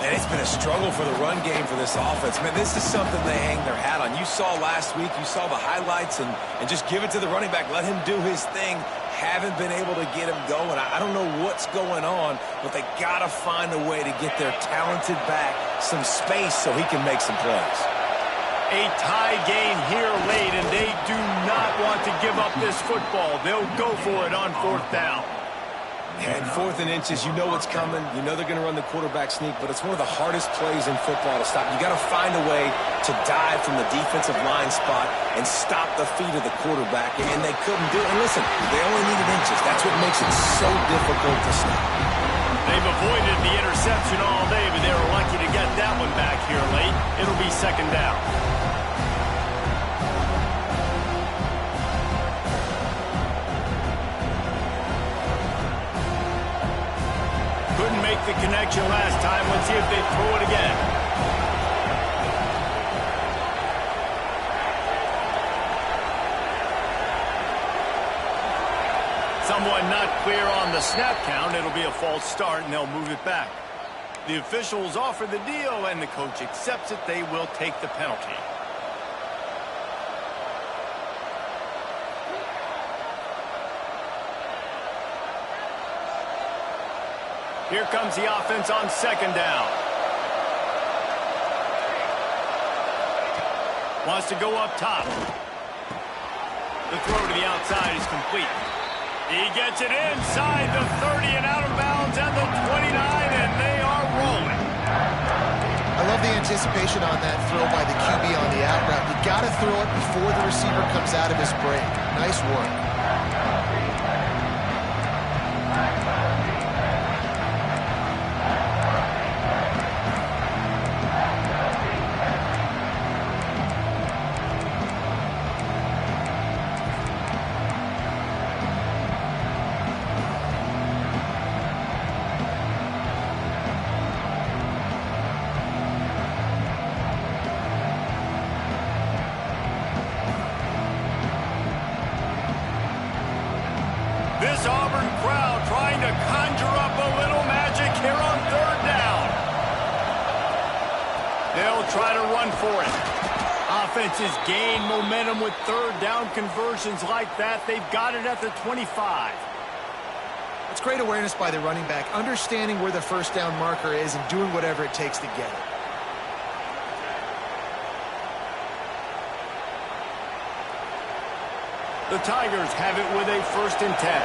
And it's been a struggle for the run game for this offense. Man, this is something they hang their hat on. You saw last week, you saw the highlights, and just give it to the running back. Let him do his thing. Haven't been able to get him going. I don't know what's going on, but they got to find a way to get their talented back some space so he can make some plays. A tie game here late, and they do not want to give up this football. They'll go for it on 4th down. And 4th and inches, you know what's coming. You know they're going to run the quarterback sneak, but it's one of the hardest plays in football to stop. You got to find a way to dive from the defensive line spot and stop the feet of the quarterback, and they couldn't do it. And listen, they only needed inches. That's what makes it so difficult to stop. They've avoided the interception all day, but they were lucky to get that one back here late. It'll be 2nd down. Couldn't make the connection last time. Let's see if they throw it again. Someone not clear on the snap count. It'll be a false start, and they'll move it back. The officials offer the deal, and the coach accepts it. They will take the penalty. Here comes the offense on second down. Wants to go up top. The throw to the outside is complete. He gets it inside the 30 and out of bounds at the 29, and they are rolling. I love the anticipation on that throw by the QB on the out route. You got to throw it before the receiver comes out of his break. Nice work. This Auburn crowd trying to conjure up a little magic here on third down. They'll try to run for it. Offenses gain momentum with third down conversions like that. They've got it at the 25. It's great awareness by the running back, understanding where the first down marker is and doing whatever it takes to get it. The Tigers have it with a 1st and 10.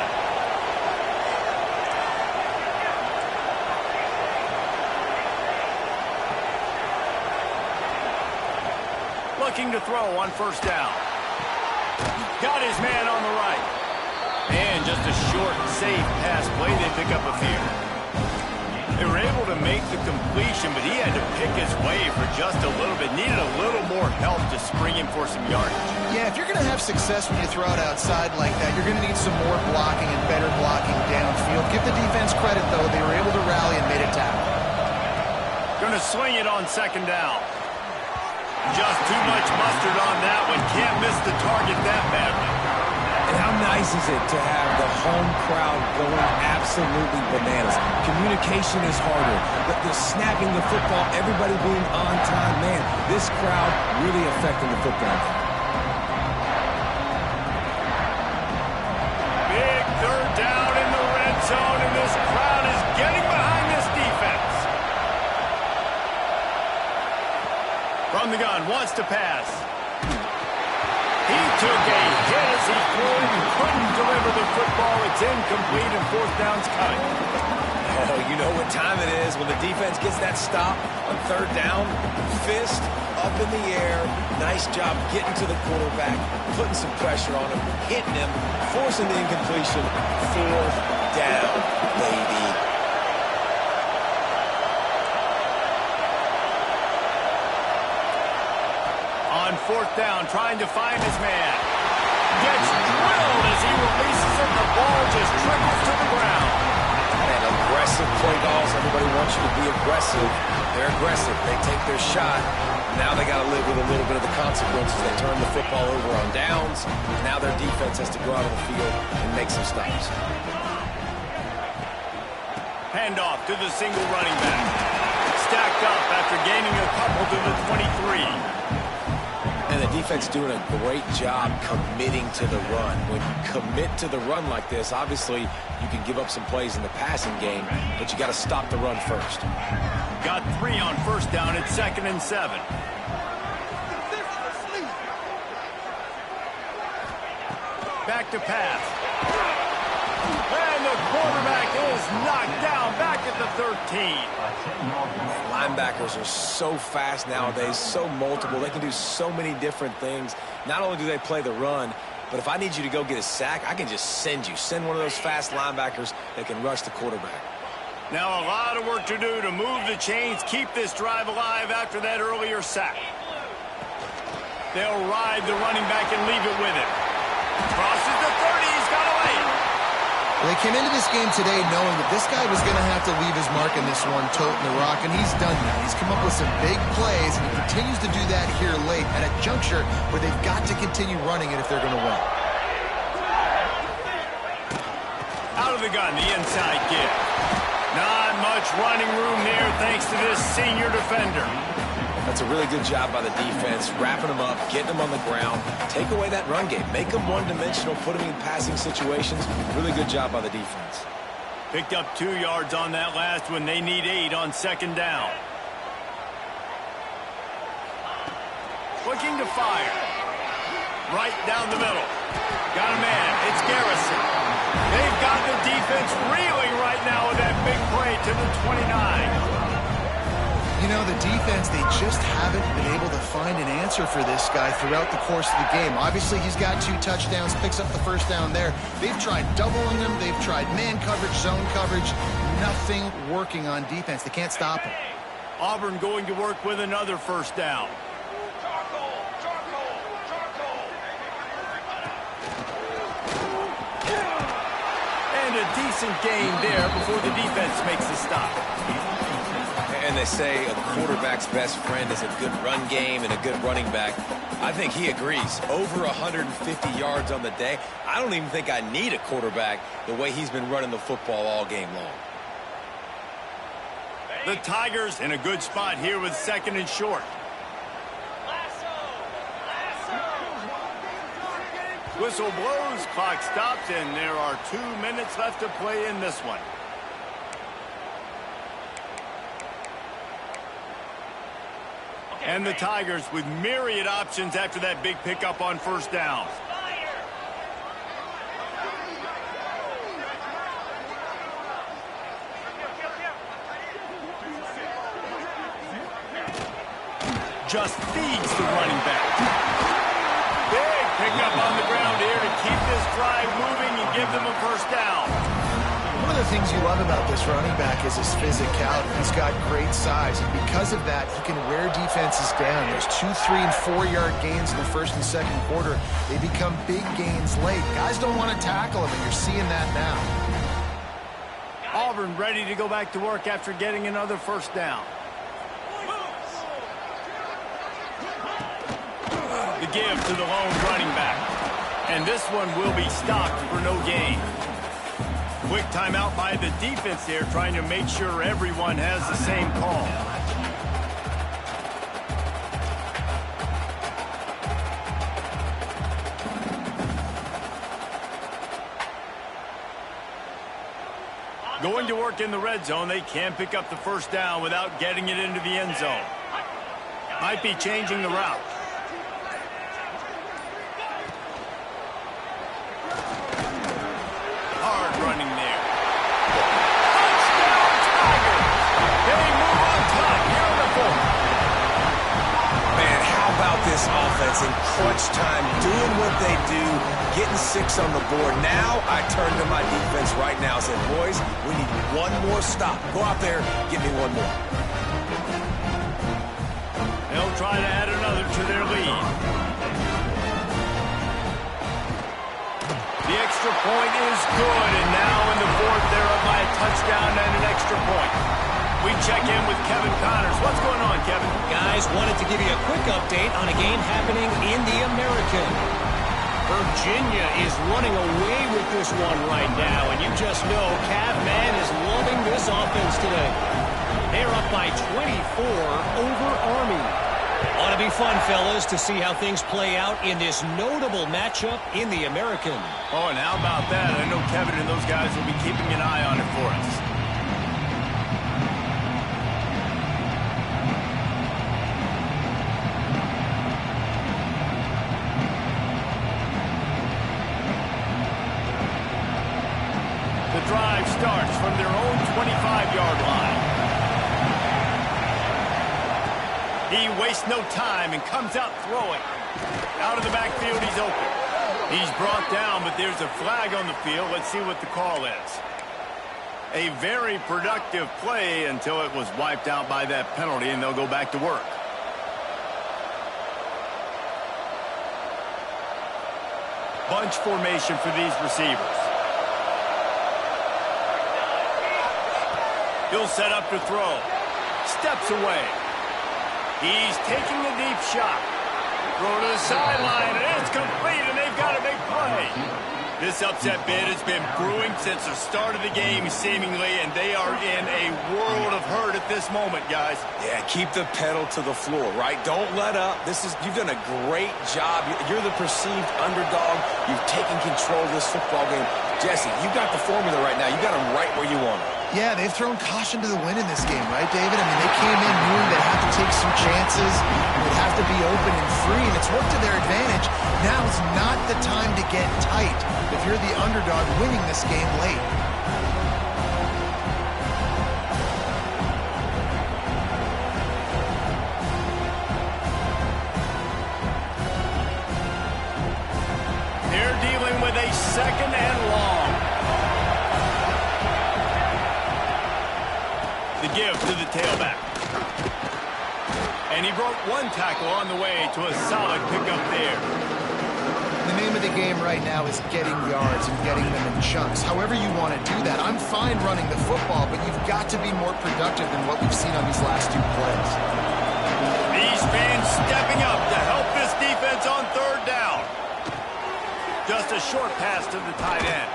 Looking to throw on 1st down. Got his man on the right. And just a short, safe pass play. They pick up a few. They were able to make the completion, but he had to pick his way for just a little bit. Needed a little more help to spring him for some yardage. Yeah, if you're going to have success when you throw it outside like that, you're going to need some more blocking and better blocking downfield. Give the defense credit, though. They were able to rally and made a tackle. Going to swing it on 2nd down. Just too much mustard on that one. Can't miss the target that badly. And how nice is it to have the home crowd going absolutely bananas? Communication is harder. The snapping the football, everybody being on time. Man, this crowd really affecting the football game. Big 3rd down in the red zone, and this crowd is getting behind this defense. From the gun, wants to pass. He took a hit as he threw it and couldn't deliver the football. It's incomplete and 4th down's coming. Oh, you know what time it is when the defense gets that stop on 3rd down. Fist up in the air. Nice job getting to the quarterback, putting some pressure on him, hitting him, forcing the incompletion. 4th down, baby. On 4th down, trying to find his man. Gets drilled as he releases it. The ball just trickles to the ground. And aggressive play calls. Everybody wants you to be aggressive. They're aggressive. They take their shot. Now they got to live with a little bit of the consequences. They turn the football over on downs. Now their defense has to go out on the field and make some stops. Handoff to the single running back. Stacked up after gaining a couple to the 23. And the defense doing a great job committing to the run. When you commit to the run like this, obviously you can give up some plays in the passing game, but you got to stop the run first. Got 3 on 1st down at 2nd and 7. Back to pass. And the quarterback is knocked down back at the 13. Linebackers are so fast nowadays, so multiple. They can do so many different things. Not only do they play the run, but if I need you to go get a sack, I can just send you. Send one of those fast linebackers that can rush the quarterback. Now a lot of work to do to move the chains, keep this drive alive after that earlier sack. They'll ride the running back and leave it with him. Crosses the 30, he's got away. They came into this game today knowing that this guy was going to have to leave his mark in this one, toting the rock, and he's done that. He's come up with some big plays, and he continues to do that here late at a juncture where they've got to continue running it if they're going to win. Out of the gun, the inside give. Not much running room there thanks to this senior defender. That's a really good job by the defense, wrapping them up, getting them on the ground. Take away that run game. Make them one-dimensional, put them in passing situations. Really good job by the defense. Picked up 2 yards on that last one. They need 8 on second down. Looking to fire. Right down the middle. Got a man. It's Garrison. They've got the defense reeling right now with that big play to the 29. You know, the defense, they just haven't been able to find an answer for this guy throughout the course of the game. Obviously, he's got 2 touchdowns, picks up the first down there. They've tried doubling him. They've tried man coverage, zone coverage. Nothing working on defense. They can't stop him. Auburn going to work with another first down. And a decent gain there before the defense makes the stop. And they say a quarterback's best friend is a good run game and a good running back. I think he agrees. Over 150 yards on the day. I don't even think I need a quarterback the way he's been running the football all game long. The Tigers in a good spot here with second and short. Whistle blows, clock stops, and there are 2 minutes left to play in this one. And the Tigers with myriad options after that big pickup on first down. Just feeds the running back. Big pickup on the ground here to keep this drive moving and give them a first down. One of the things you love about this running back is his physicality. He's got great size, and because of that, he can wear defenses down. There's 2, 3, and 4-yard gains in the first and second quarter. They become big gains late. Guys don't want to tackle him, and you're seeing that now. Auburn ready to go back to work after getting another first down. The give to the lone running back. And this one will be stopped for no gain. Quick timeout by the defense there, trying to make sure everyone has the same call. Going to work in the red zone, they can pick up the first down without getting it into the end zone. Might be changing the route. Hard running there. Touchdown Tigers! They move on top here in the fourth. Man, how about this offense in crunch time, doing what they do, getting 6 on the board. Now I turn to my defense right now and say, boys, we need one more stop. Go out there, give me one more. They'll try to add another to their lead. The extra point is good, and now in the fourth, they're up by a touchdown and an extra point. We check in with Kevin Connors. What's going on, Kevin? Guys, wanted to give you a quick update on a game happening in the American. Virginia is running away with this one right now, and you just know Cavman is loving this offense today. They're up by 24 over Army. Ought to be fun, fellas, to see how things play out in this notable matchup in the American. Oh, and how about that? I know Kevin and those guys will be keeping an eye on it for us. The drive starts from their own 25-yard line. He wastes no time and comes out throwing. Out of the backfield, he's open. He's brought down, but there's a flag on the field. Let's see what the call is. A very productive play until it was wiped out by that penalty, and they'll go back to work. Bunch formation for these receivers. He'll set up to throw. Steps away. He's taking a deep shot. Throw to the sideline, and it's complete, and they've got a big play. This This upset bid has been brewing since the start of the game, seemingly, and they are in a world of hurt at this moment, guys. Yeah, keep the pedal to the floor, right? Don't let up. You've done a great job. You're the perceived underdog. You've taken control of this football game. Jesse, you got the formula right now. You got them right where you want them. Yeah, they've thrown caution to the wind in this game, right, David? I mean, they came in knowing they'd have to take some chances, and they'd have to be open and free, and it's worked to their advantage. Now is not the time to get tight if you're the underdog winning this game late. They're dealing with a second and long. The give to the tailback. And he broke one tackle on the way to a solid pickup there. The name of the game right now is getting yards and getting them in chunks. However you want to do that. I'm fine running the football, but you've got to be more productive than what we've seen on these last two plays. These fans stepping up to help this defense on third down. Just a short pass to the tight end.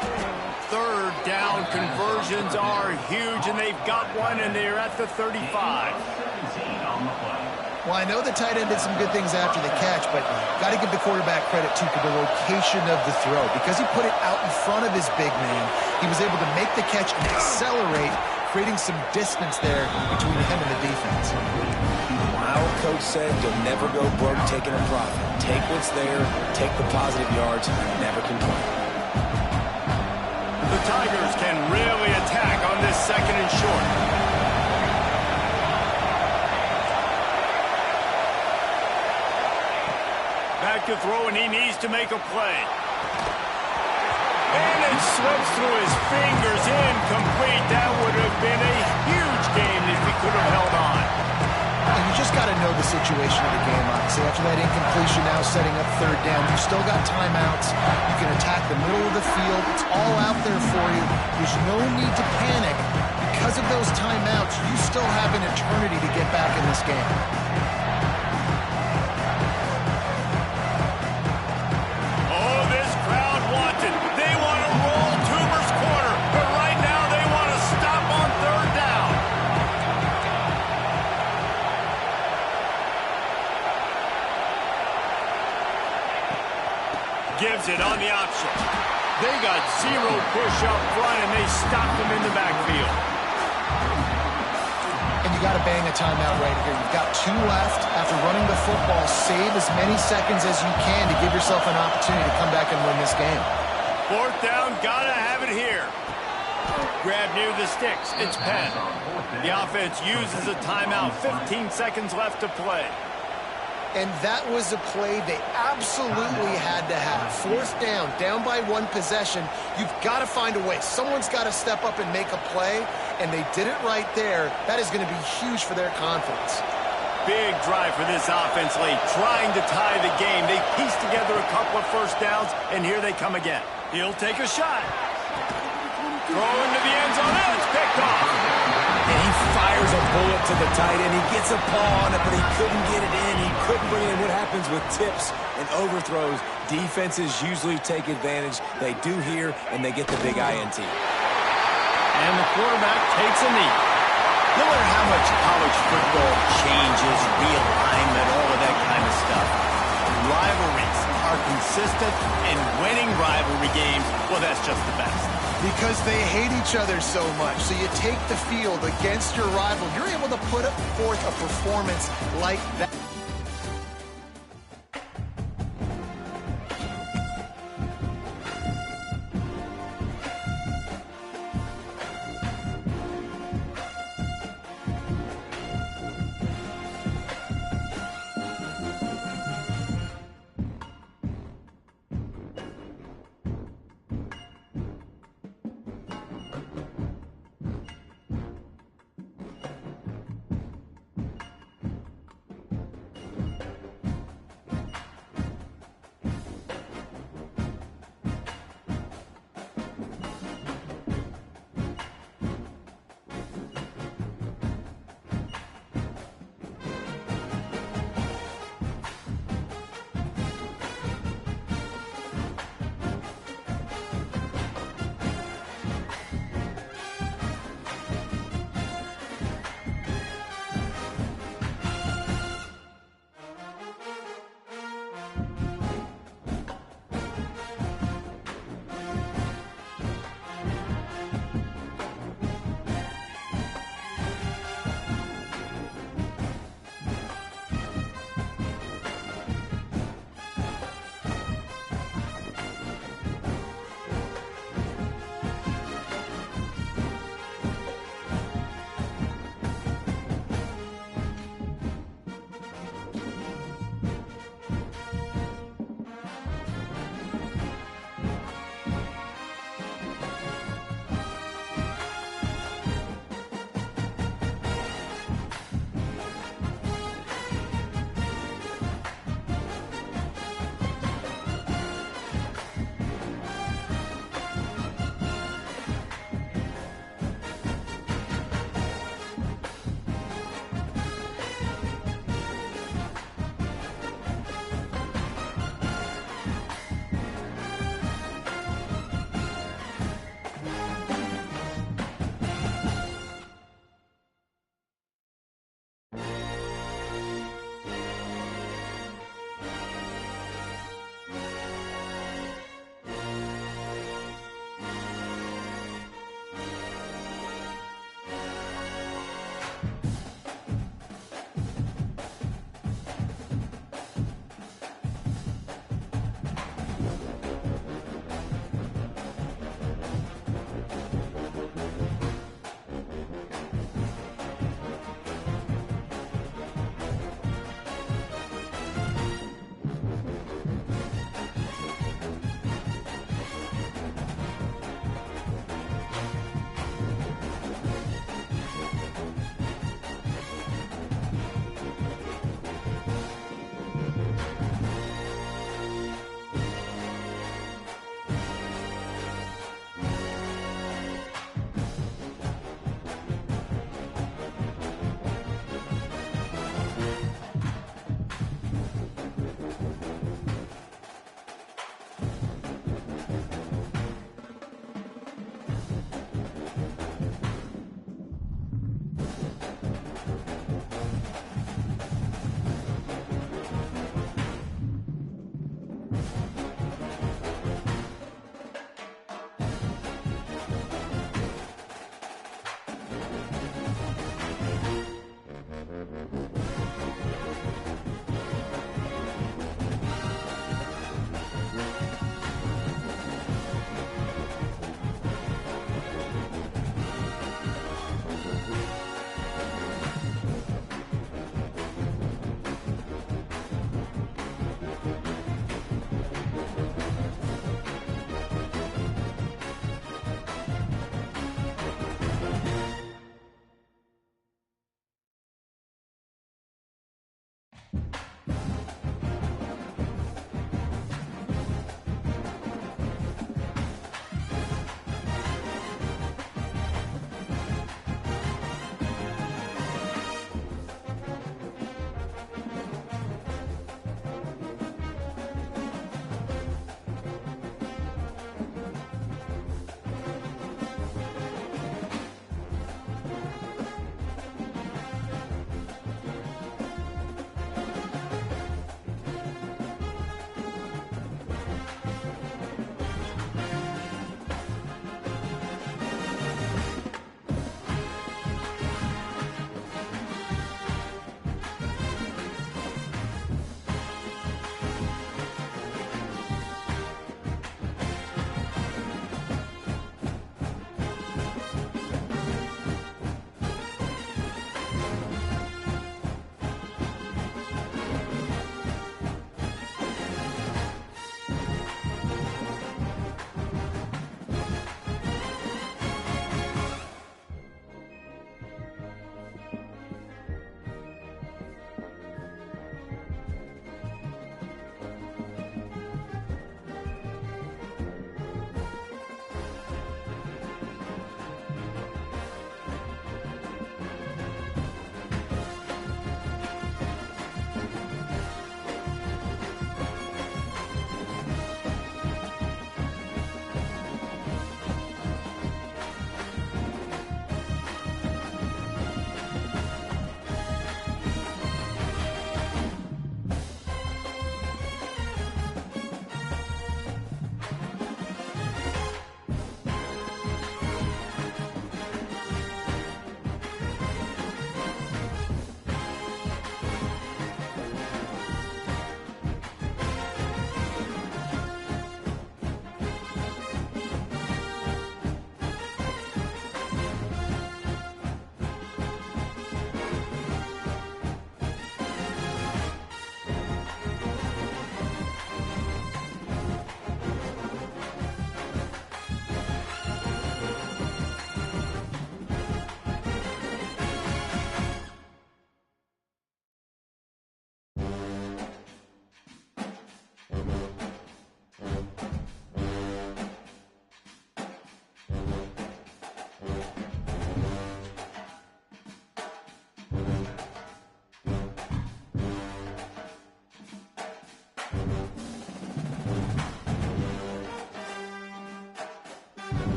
Third down conversions are huge, and they've got one, and they're at the 35. Well, I know the tight end did some good things after the catch, but got to give the quarterback credit, too, for the location of the throw. Because he put it out in front of his big man, he was able to make the catch and accelerate, creating some distance there between him and the defense. Our coach said you'll never go broke taking a profit. Take what's there, take the positive yards, and never complain. The Tigers can really attack on this second and short. Back to throw, and he needs to make a play. And it slips through his fingers, incomplete. That would have been a huge game if he could have held on. And you just got to know the situation of the game, honestly. After that incompletion, now setting up third down, you've still got timeouts. You can attack the middle of the field. It's all out there for you. There's no need to panic. Because of those timeouts, you still have an eternity to get back in this game. Oh, this crowd wants it. They want to roll Toomer's corner, but right now they want to stop on third down. Gives it on the option. They got zero push up front, and they stopped them in the backfield. And you got to bang a timeout right here. You've got 2 left. After running the football, save as many seconds as you can to give yourself an opportunity to come back and win this game. Fourth down, gotta have it here. Grab near the sticks. It's Penn. The offense uses a timeout. 15 seconds left to play. And that was a play they absolutely had to have. Fourth down by 1 possession. You've got to find a way. Someone's got to step up and make a play, and they did it right there. That is going to be huge for their confidence. Big drive for this offense late, trying to tie the game. They pieced together a couple of first downs, and here they come again. He'll take a shot. Throw into the end zone. And it's picked off. And he fires a bullet to the tight end. He gets a paw on it, but he couldn't get it in. He couldn't bring it in. What happens with tips and overthrows? Defenses usually take advantage. They do here, and they get the big INT. And the quarterback takes a knee. No matter how much college football changes, realignment, all of that kind of stuff, rivalries are consistent, and winning rivalry games, well, that's just the best. Because they hate each other so much. So you take the field against your rival. You're able to put forth a performance like that.